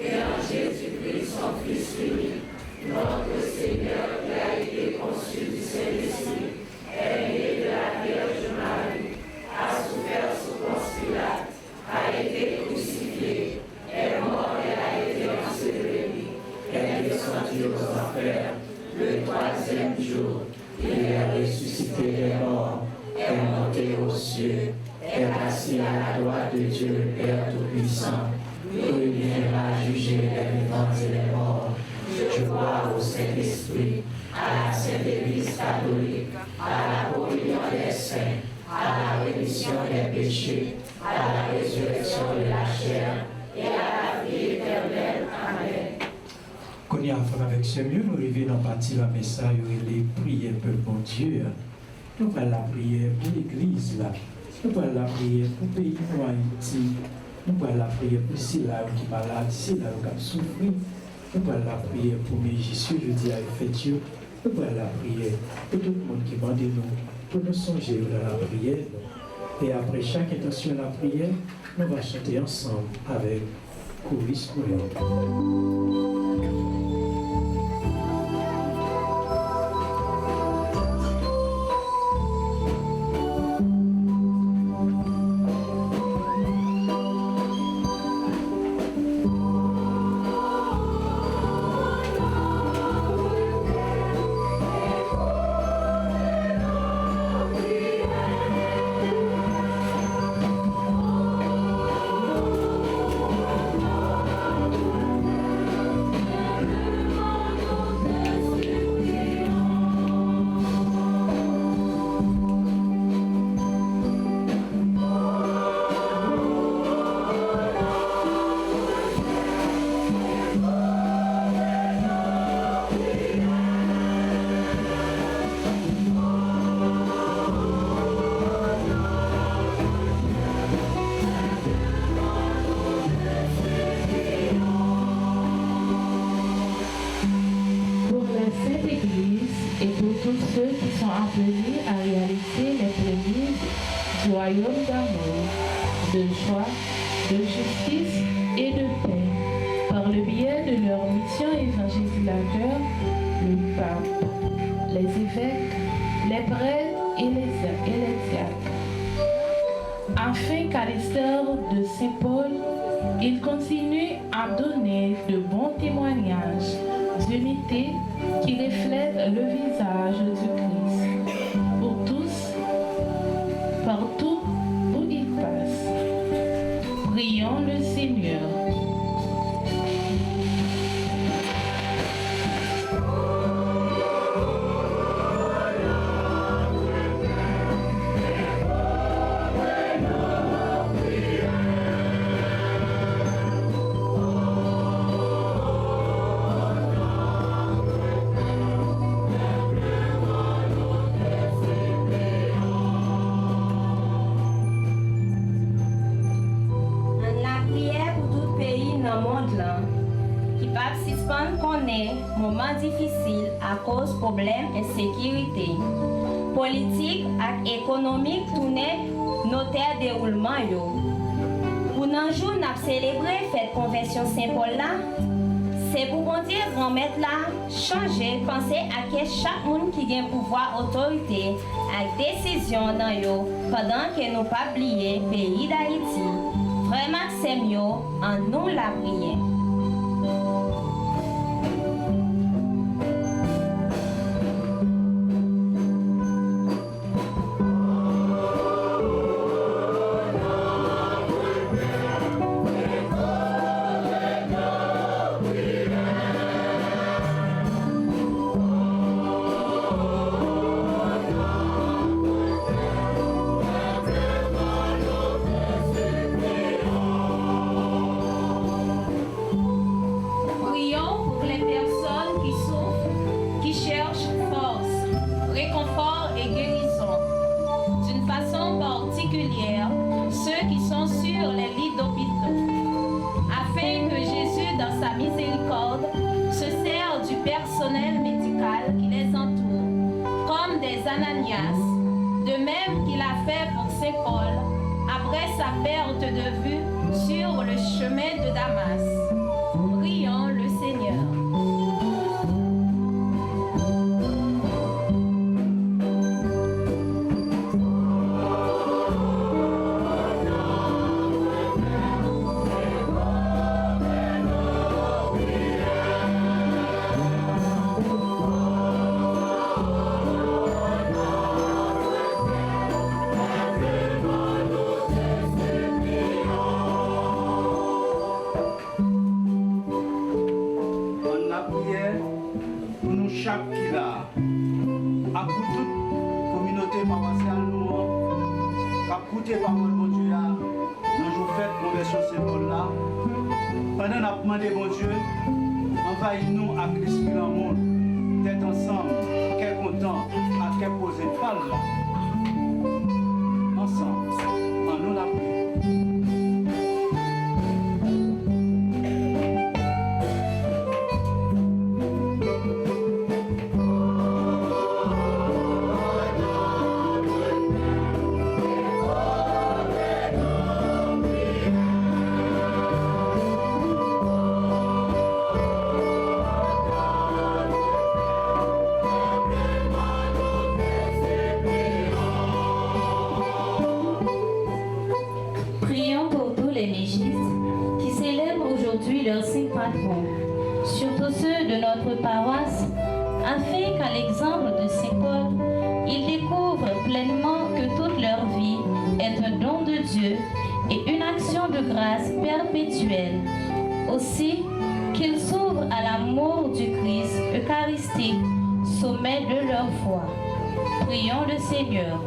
et en Jésus-Christ, son Fils unique, notre Seigneur qui a été conçu du Saint-Esprit, est né de la Vierge Marie, a souffert sous Ponce Pilate, a été crucifié, est mort et a été enseveli, est descendu aux enfers, le troisième jour. Il est ressuscité des morts, est monté aux cieux, est assis à la droite de Dieu le Père Tout-Puissant. Il viendra juger les vivants et les morts. Je crois au Saint-Esprit, à la Sainte Église catholique, à la communion des saints, à la rémission des péchés, à la résurrection de la chair et à la vie éternelle. Amen. Qu'on y a fait avec ce mieux, nous arrivons dans la partie de la message où il est prié pour bon Dieu. Nous allons la prière pour l'Église là. Nous allons la prière pour le pays de Haïti. Nous allons la prière pour ceux là qui sont malades, ceux là qui souffrent. Nous allons la prière pour mes Jésus, je dis à Dieu. Nous allons la prière pour tout le monde qui m'a dit nous, pour nous songer dans la prière. Et après chaque intention de la prière, nous allons chanter ensemble avec Chorus Coréen. Et pour tous ceux qui sont appelés à réaliser les prémices royaume d'amour, de joie, de justice et de paix, par le biais de leur mission évangélisateur, le pape, les évêques, les prêtres et les diacres. Afin qu'à l'instar de Saint Paul, il continue à donner de bons témoignages d'unité qui reflètent le visage du Christ pour tous, partout où il passe. Prions le Seigneur. Moment difficile à cause problème insécurité. Politique et économique tourner nos terres déroulement yo. Pour un jour n'a célébré fête convention Saint-Paul là, c'est pour qu'on dire remettre là, changer, penser à que chaque monde qui a pouvoir autorité avec décision dans yo pendant que nous pas oublier pays d'Haïti. Vraiment c'est mieux en nous la prière. Ceux qui sont sur les lits d'hôpitaux, afin que Jésus, dans sa miséricorde, se serve du personnel médical qui les entoure, comme des Ananias, de même qu'il a fait pour Saint Paul, après sa perte de vue sur le chemin de Damas. Prions le Seigneur. Chaque qui là, à toute communauté paroissiale, nous, à écouter parole de Dieu, nous jouons fait conversion Saint-Paul là. Pendant qu'on a demandé bon Dieu, envahis-nous avec l'esprit dans le monde, d'être ensemble, quel content, à quel poser pas là. Ensemble, en nous la prière. Leur saint patron, surtout ceux de notre paroisse, afin qu'à l'exemple de Saint Paul, ils découvrent pleinement que toute leur vie est un don de Dieu et une action de grâce perpétuelle. Aussi, qu'ils s'ouvrent à l'amour du Christ eucharistique, sommet de leur foi. Prions le Seigneur.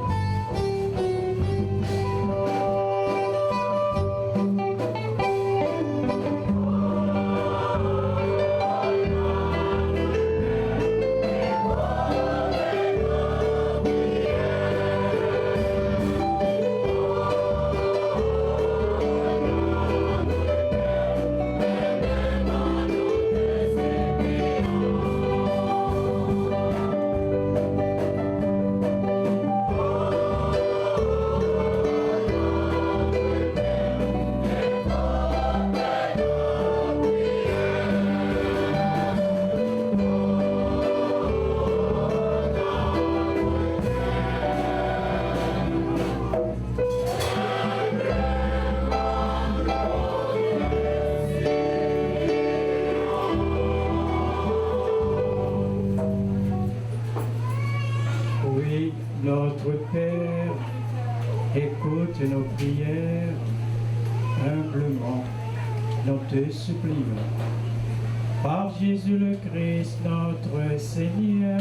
Oh écoute nos prières. Humblement, nous te supplions. Par Jésus le Christ, notre Seigneur.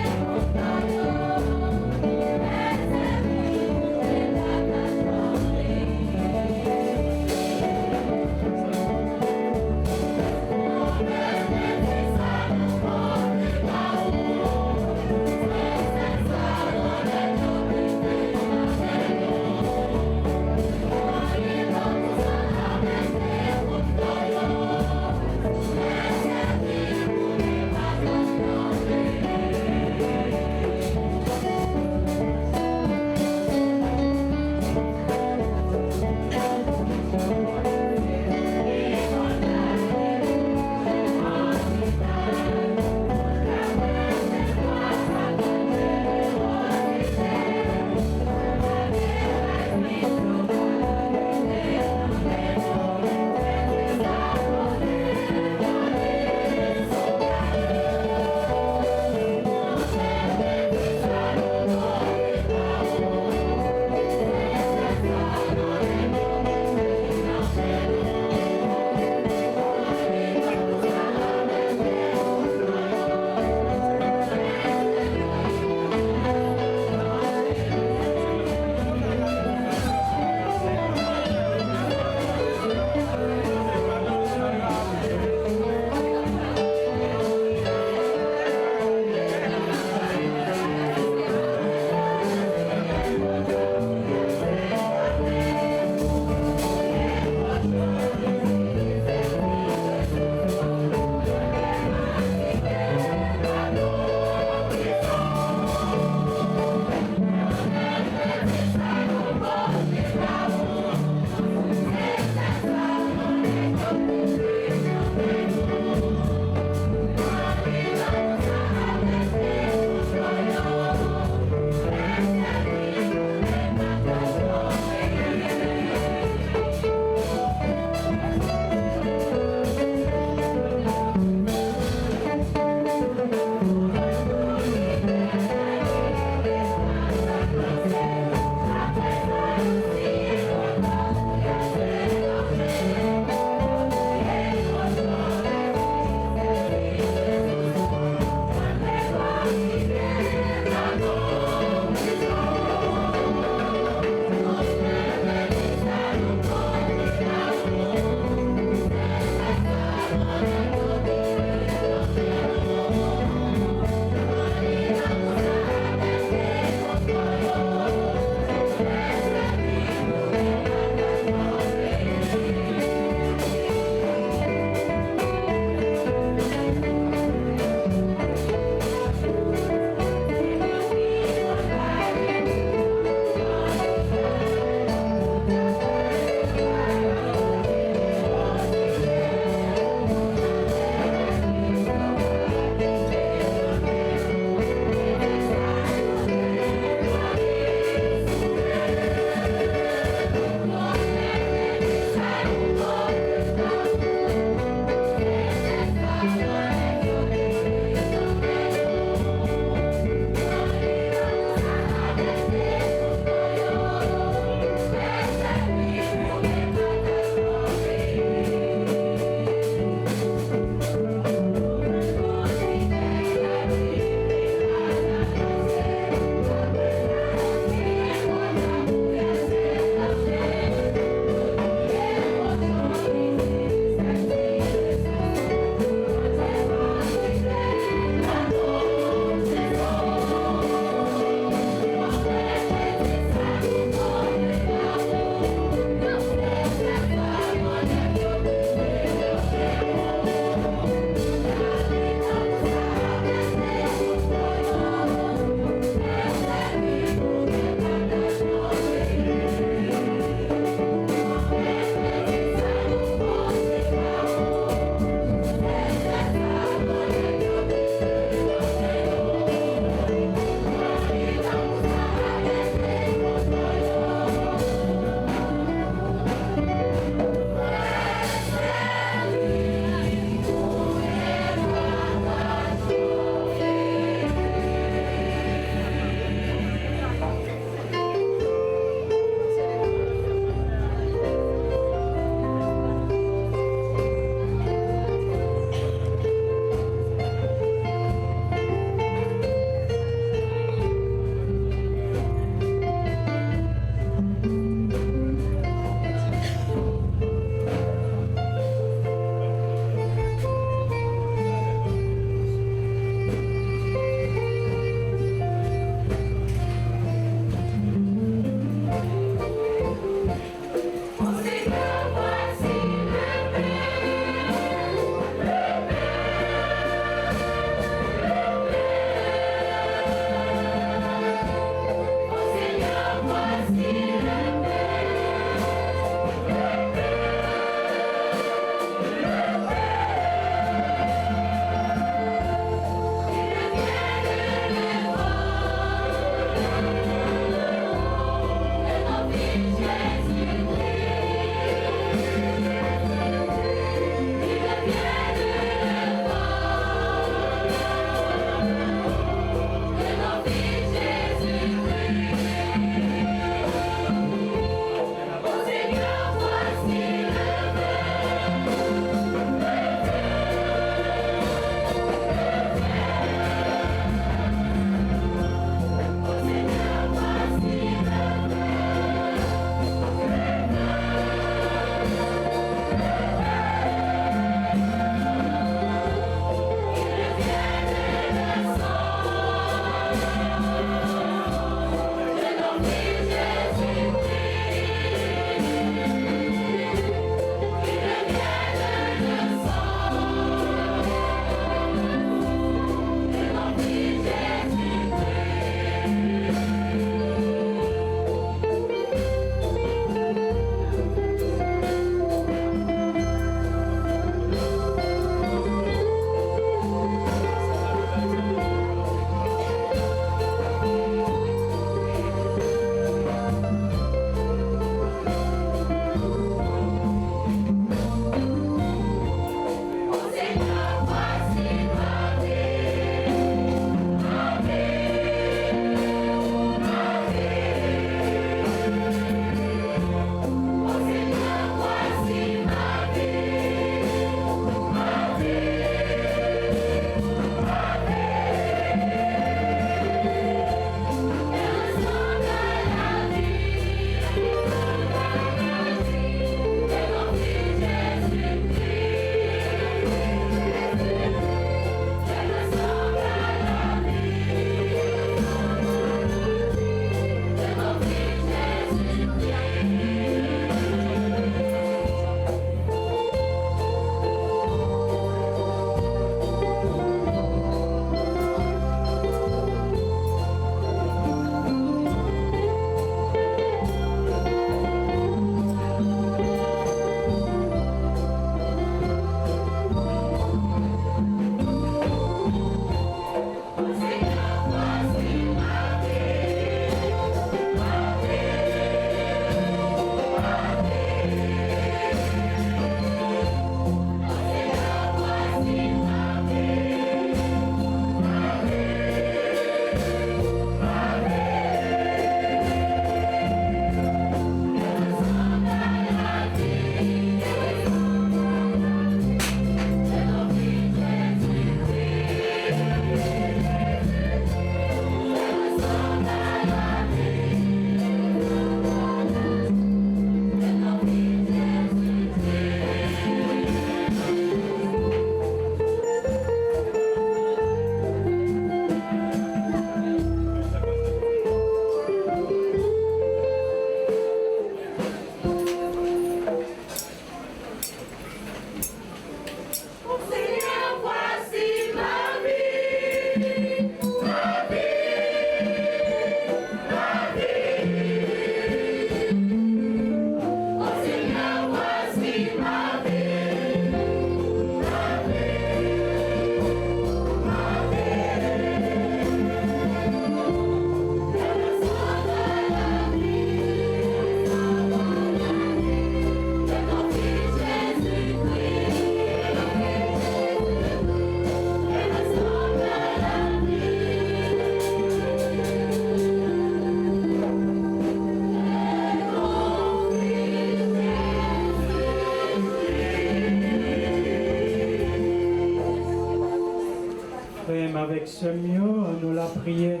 frère, avec ce mieux, nous la prière.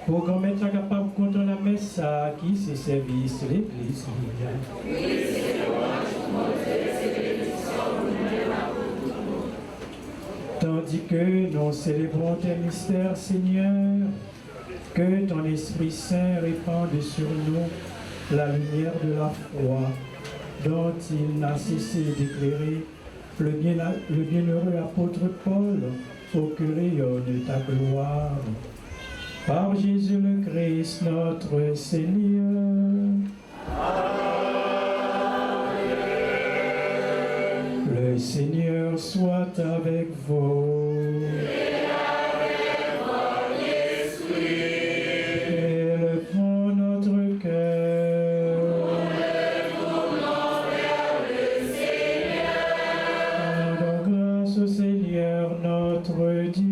Pour qu'on mette capable contre la messe qui se service l'église. Tandis que nous célébrons tes mystères, Seigneur, que ton Esprit Saint répande sur nous la lumière de la foi dont il n'a cessé d'éclairer le bienheureux apôtre Paul au rayon de ta gloire. Par Jésus le Christ, notre Seigneur. Le Seigneur soit avec vous. Et avec votre esprit. Élevons notre cœur. Tournons vers le Seigneur. Rendons grâce au Seigneur notre Dieu.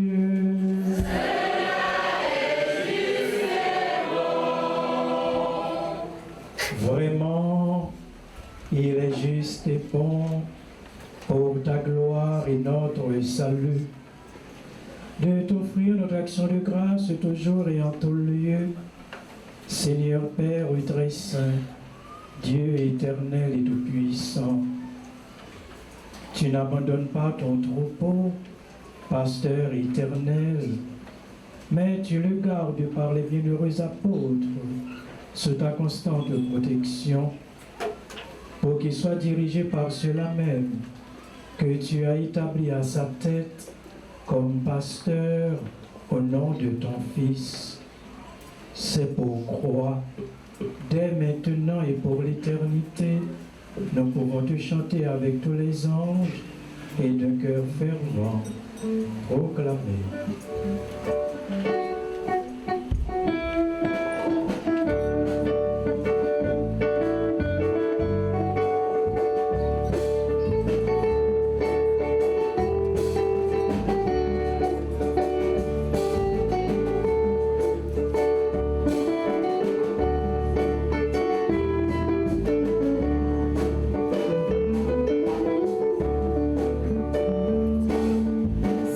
Vraiment, il est juste et bon pour ta gloire et notre salut, de t'offrir notre action de grâce toujours et en tout lieu. Seigneur Père très saint, Dieu éternel et tout-puissant, tu n'abandonnes pas ton troupeau, pasteur éternel, mais tu le gardes par les bienheureux apôtres, sous ta constante protection, pour qu'il soit dirigé par ceux-là même que tu as établi à sa tête comme pasteur au nom de ton Fils. C'est pour croire, dès maintenant et pour l'éternité, nous pouvons te chanter avec tous les anges et d'un cœur fervent proclamer.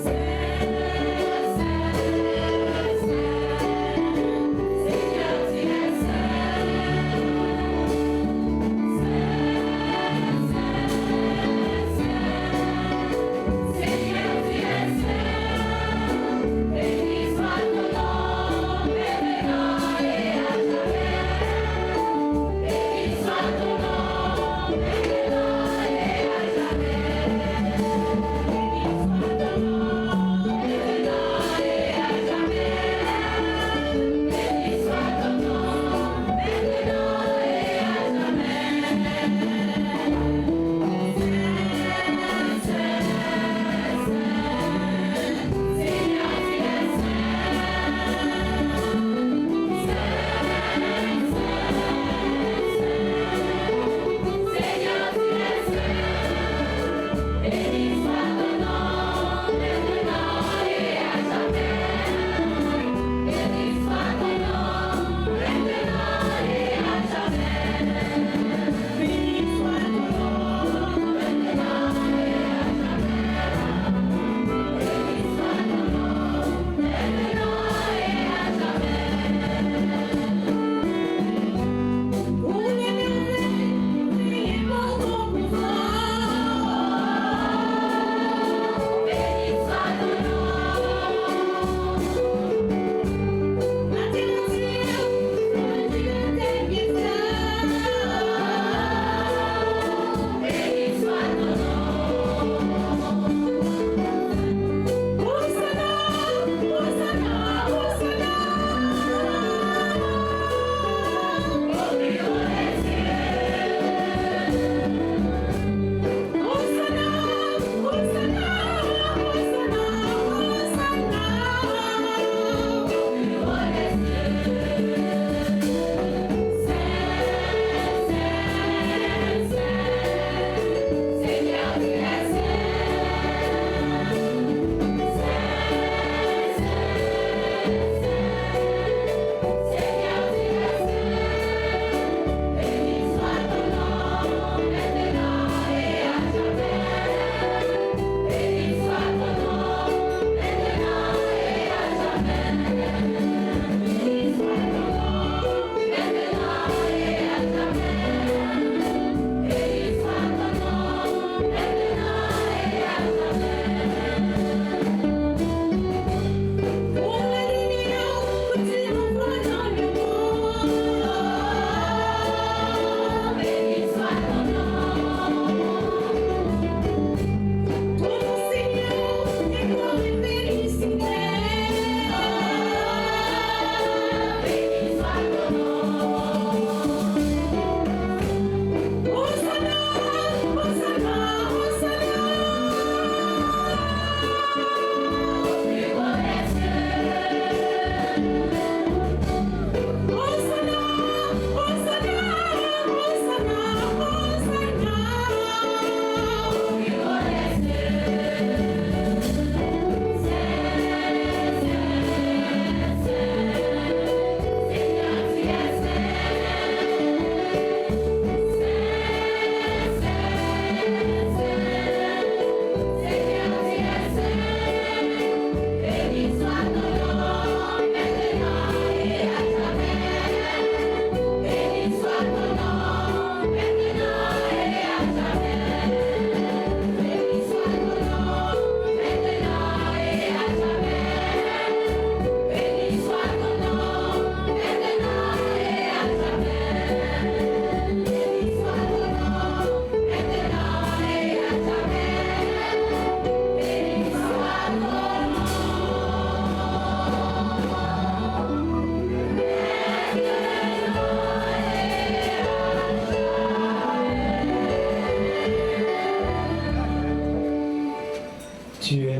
C'est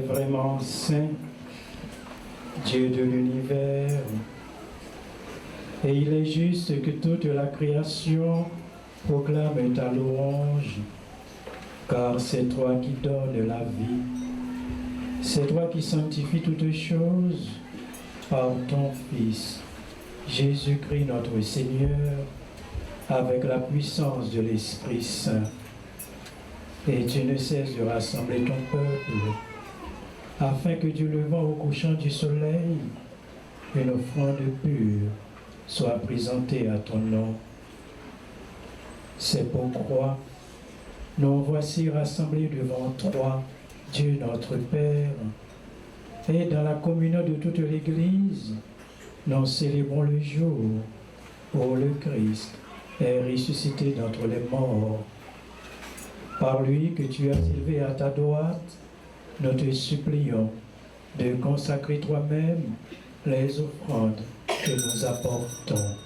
est vraiment saint, Dieu de l'univers. Et il est juste que toute la création proclame ta louange, car c'est toi qui donnes la vie. C'est toi qui sanctifies toutes choses par ton Fils, Jésus-Christ notre Seigneur, avec la puissance de l'Esprit Saint. Et tu ne cesses de rassembler ton peuple, afin que du levant au couchant du soleil, une offrande pure soit présentée à ton nom. C'est pourquoi nous voici rassemblés devant toi, Dieu notre Père, et dans la communion de toute l'Église, nous célébrons le jour où le Christ est ressuscité d'entre les morts. Par lui que tu as élevé à ta droite, nous te supplions de consacrer toi-même les offrandes que nous apportons.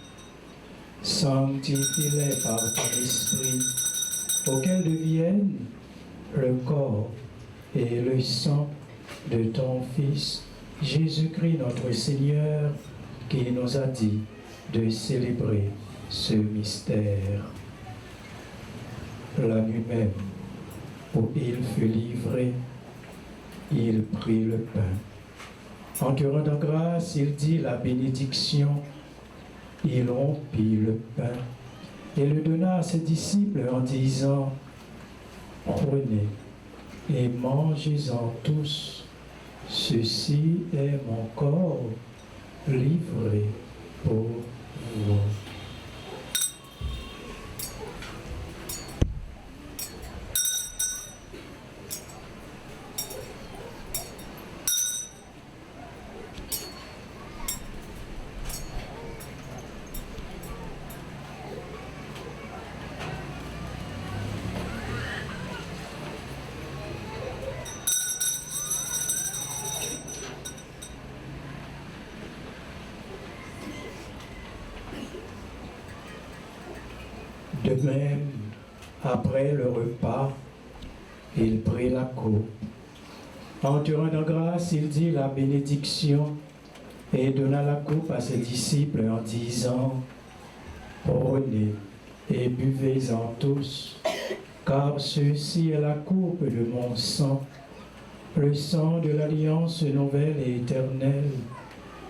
Sanctifie-les par ton esprit, auxquelles deviennent le corps et le sang de ton Fils, Jésus-Christ notre Seigneur, qui nous a dit de célébrer ce mystère. La nuit même où il fut livré, il prit le pain. En te rendant grâce, il dit la bénédiction. Il rompit le pain et le donna à ses disciples en disant: prenez et mangez-en tous. Ceci est mon corps livré pour vous. De même, après le repas, il prit la coupe. En te rendant grâce, il dit la bénédiction et donna la coupe à ses disciples en disant: prenez et buvez-en tous, car ceci est la coupe de mon sang, le sang de l'alliance nouvelle et éternelle,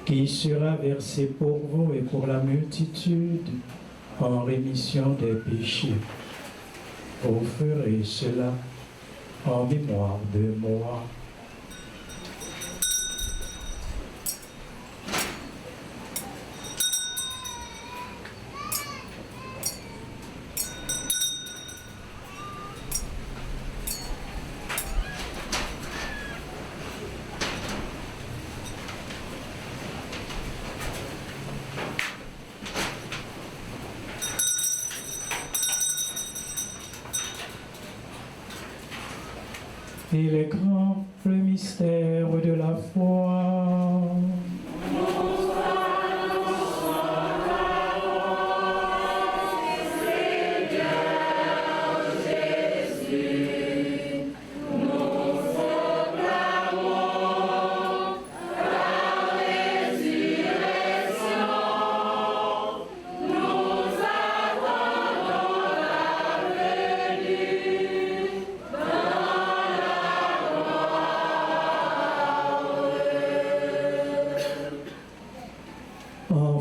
qui sera versé pour vous et pour la multitude en rémission des péchés. Vous ferez cela en mémoire de moi. Il est grand le mystère de la foi.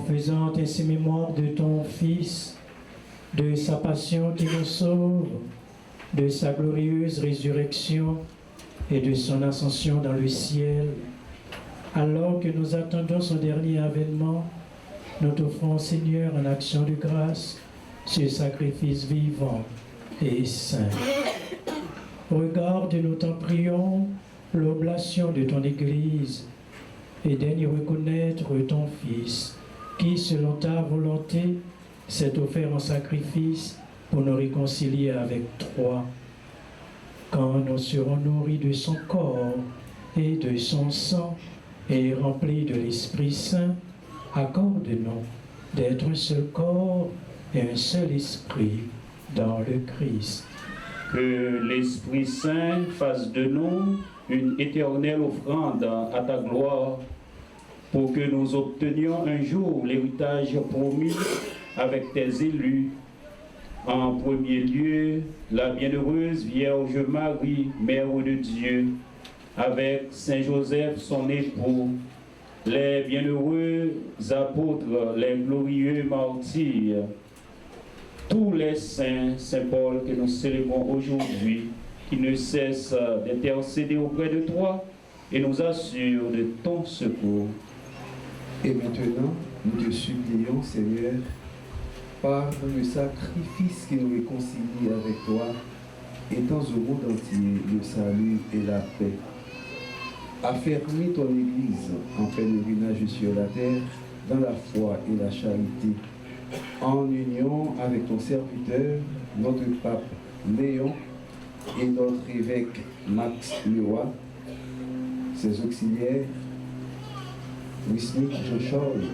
Faisant ainsi mémoire de ton Fils, de sa passion qui nous sauve, de sa glorieuse résurrection et de son ascension dans le ciel, alors que nous attendons son dernier avènement, nous t'offrons, Seigneur, en action de grâce, ce sacrifice vivant et saint. Regarde, nous t'en prions, l'oblation de ton Église et daigne reconnaître ton Fils, qui, selon ta volonté, s'est offert en sacrifice pour nous réconcilier avec toi. Quand nous serons nourris de son corps et de son sang et remplis de l'Esprit Saint, accorde-nous d'être un seul corps et un seul esprit dans le Christ. Que l'Esprit Saint fasse de nous une éternelle offrande à ta gloire, pour que nous obtenions un jour l'héritage promis avec tes élus. En premier lieu, la bienheureuse Vierge Marie, Mère de Dieu, avec Saint Joseph, son époux, les bienheureux apôtres, les glorieux martyrs, tous les saints, Saint Paul que nous célébrons aujourd'hui, qui ne cessent d'intercéder auprès de toi et nous assurent de ton secours. Et maintenant, nous te supplions, Seigneur, par le sacrifice qui nous réconcilie avec toi, étends au monde entier le salut et la paix. Affermis ton Église en pèlerinage sur la terre, dans la foi et la charité, en union avec ton serviteur, notre pape Léon et notre évêque Max Leroy, ses auxiliaires, Wisnik Jean-Charles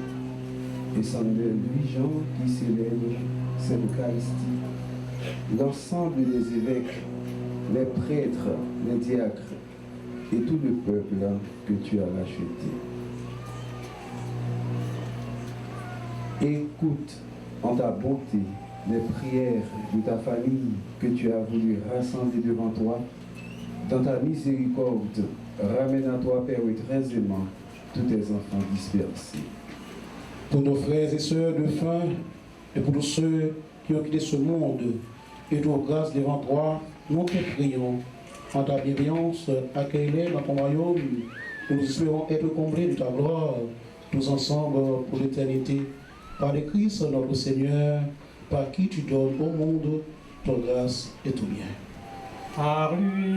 et Samuel Louis-Jean qui célèbrent cette Eucharistie, l'ensemble des évêques, les prêtres, les diacres et tout le peuple que tu as racheté. Écoute en ta bonté les prières de ta famille que tu as voulu rassembler devant toi. Dans ta miséricorde, ramène à toi, Père, très aimant, tous tes enfants dispersés. Pour nos frères et sœurs de faim, et pour tous ceux qui ont quitté ce monde, et pour grâce devant toi, nous te prions. En ta bienveillance, accueille-les dans ton royaume, où nous espérons être comblés de ta gloire, tous ensemble pour l'éternité. Par le Christ, notre Seigneur, par qui tu donnes au monde ton grâce et ton bien. Par lui,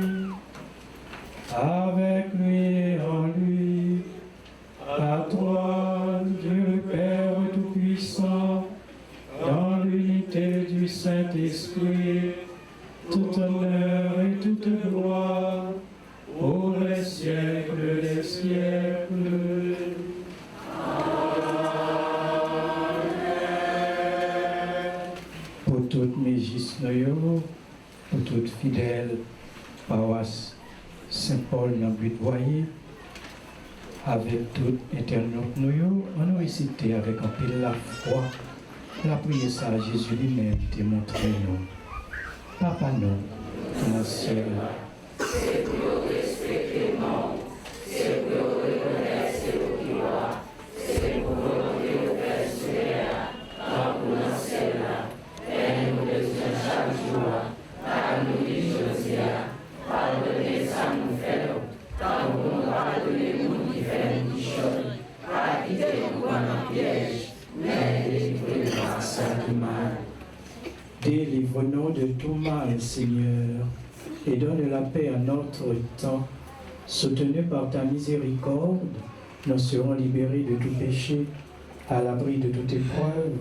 avec lui et en lui, à toi, Dieu le Père Tout-Puissant, dans l'unité du Saint-Esprit, tout honneur et toute gloire, pour les siècles des siècles. Pour toutes mes gisnoyaux, pour toutes fidèles paroisse Saint-Paul dans Butte-Voyer, avec toute internaute nous, on nous récité avec un peu la foi, la prière ça à Jésus lui-même, te montrer nous. Papa nous, dans le ciel. C'est pour nous respecter le monde, c'est pour nous reconnaître ce qu'il doit, c'est pour nous demander au Père supérieur, par pour le ciel là, aide-nous de chaque jour, par nous les choses, pardonnez ça nous faisons, quand nous pardonnez nous qui faisons des choses, pas quitter nous en piège, mais délivrez-nous de ce mal. Délivre-nous de tout mal, Seigneur, et donne la paix à notre temps. Soutenus par ta miséricorde, nous serons libérés de tout péché, à l'abri de toute épreuve,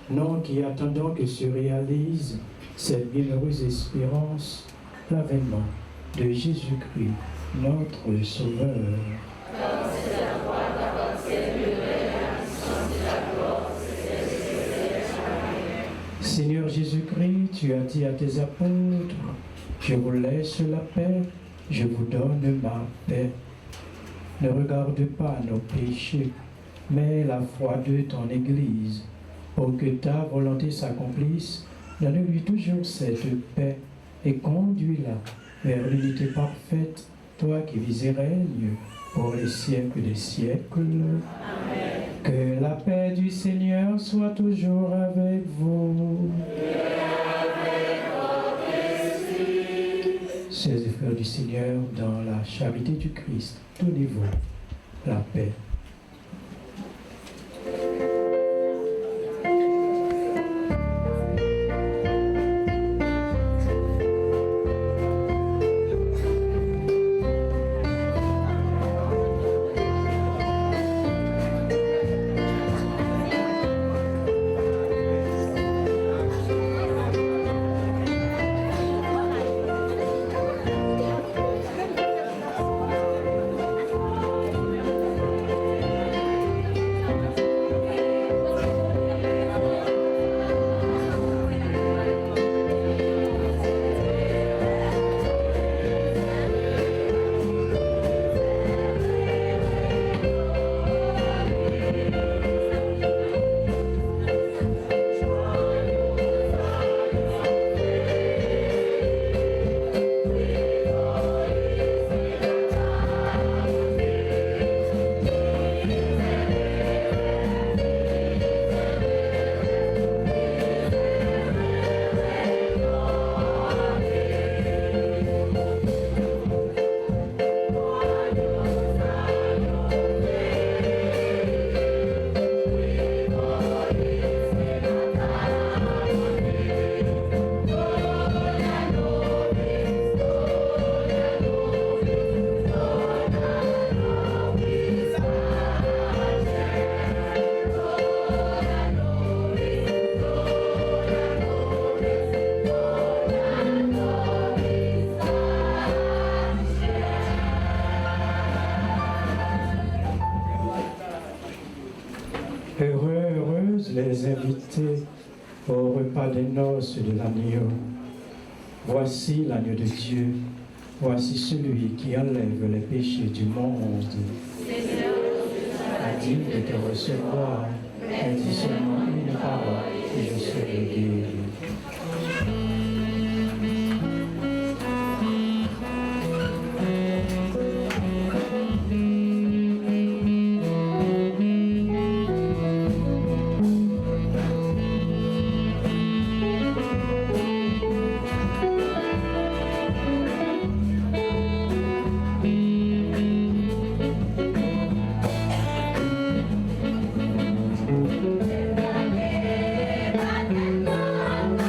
nous qui attendons que se réalise cette bienheureuse espérance, l'avènement de Jésus-Christ, notre Sauveur. Seigneur Jésus-Christ, tu as dit à tes apôtres, je vous laisse la paix, je vous donne ma paix. Ne regarde pas nos péchés, mais la foi de ton Église, pour que ta volonté s'accomplisse. Donne-lui toujours cette paix et conduis-la vers l'unité parfaite, toi qui vis et règnes pour les siècles des siècles. Amen. Que la paix du Seigneur soit toujours avec vous. Et avec votre esprit. Sœurs et frères du Seigneur, dans la charité du Christ, donnez-vous la paix. les invités au repas des noces de l'agneau. Voici l'agneau de Dieu, voici celui qui enlève les péchés du monde. Seigneur, Digne de te recevoir, mais dis seulement une parole et je serai guéri. Seigneur,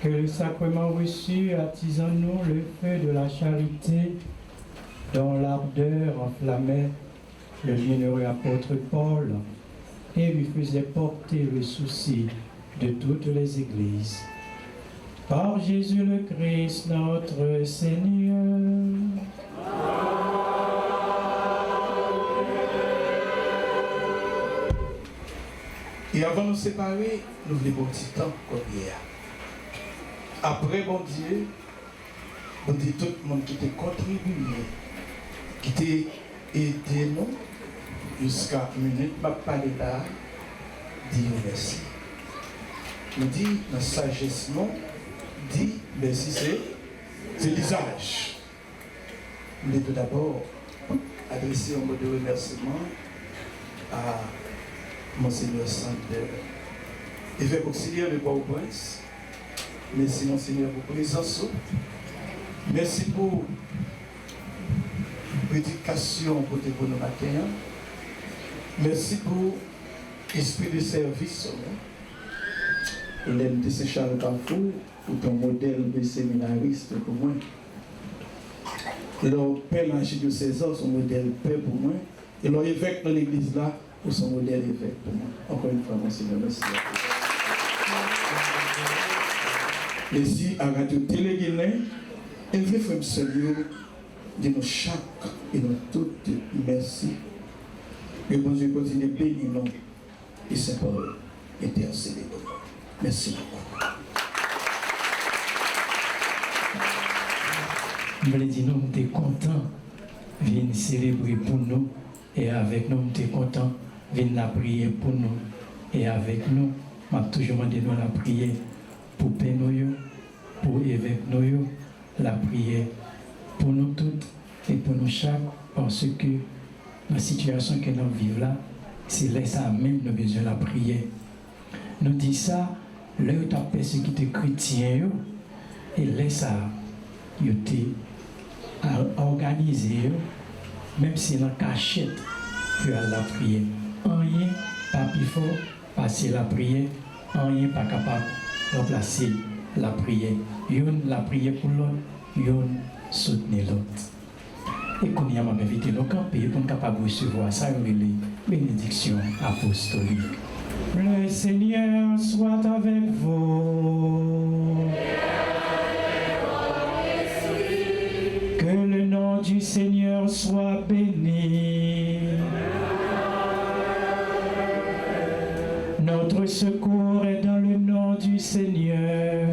Que le sacrement reçu attise en nous le feu de la charité dont l'ardeur enflammait le bienheureux apôtre Paul et lui faisait porter le souci de toutes les églises. Par Jésus le Christ, notre Seigneur. Et avant de nous séparer, nous voulons un petit temps comme hier. Après, bon Dieu, tout le monde qui t'a contribué, qui t'a aidé nous, jusqu'à une minute, je vais parler là, dis merci. Nous dit, dans la sagesse, non, dit merci, c'est l'usage. Nous devons tout d'abord adresser un mot de remerciement à Monseigneur Sander, évêque auxiliaire de Port-au-Prince. Merci Monseigneur pour présence. Merci pour l'éducation pour nos matins. Merci pour l'esprit de service. L'aide de Saint Charles Carrefour pour ton modèle de séminariste pour moi. Le père l'archidiocèse, son modèle père pour moi. Et l'évêque dans l'église là, pour son modèle évêque pour moi. Encore une fois, Monseigneur, merci. Merci à Radio Télé Guinée. Et vrai frère Seigneur, de nous chaque et nous toutes, merci. Que bon Dieu continue de bénir nous et Saint Paul intercéder pour nous. Merci beaucoup. Je voulais dire, nous sommes contents de venir célébrer pour nous et avec nous, nous sommes contents de venir prier pour nous et avec nous. Je vais toujours demander nous la prière pour Pénoyo, pour évêque nous, la prière pour nous toutes et pour nous chaque, parce que la situation que nous vivons là, c'est là ça même nous besoin de la prière. Nous disons ça, là où tu as persécuté les chrétiens, et là ça, tu as organisé, même si dans la cachette, tu as la prière. Rien, pas plus fort, passer la prière, rien pas capable de remplacer la prière. Une la prière pour l'autre, une soutenir l'autre. Et qu'on y a invité nos campés pour être capable de recevoir ça, les bénédictions apostoliques. Le Seigneur soit avec vous. Que le nom du Seigneur soit béni. Notre secours est dans le nom du Seigneur.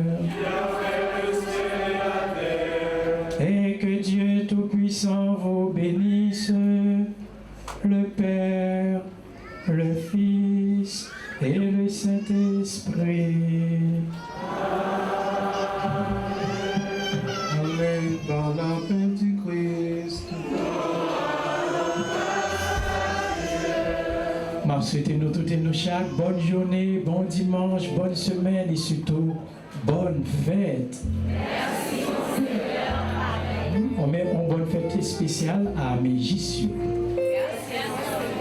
Et que Dieu Tout-Puissant vous bénisse, le Père, le Fils et le Saint-Esprit. Amen. Par la paix du Christ. Je souhaite nous toutes et nous chaque bonne journée, bon dimanche, bonne semaine et surtout bonne fête. Merci, Monseigneur. On met une bonne fête spéciale à mes Jésus. Merci, Monseigneur.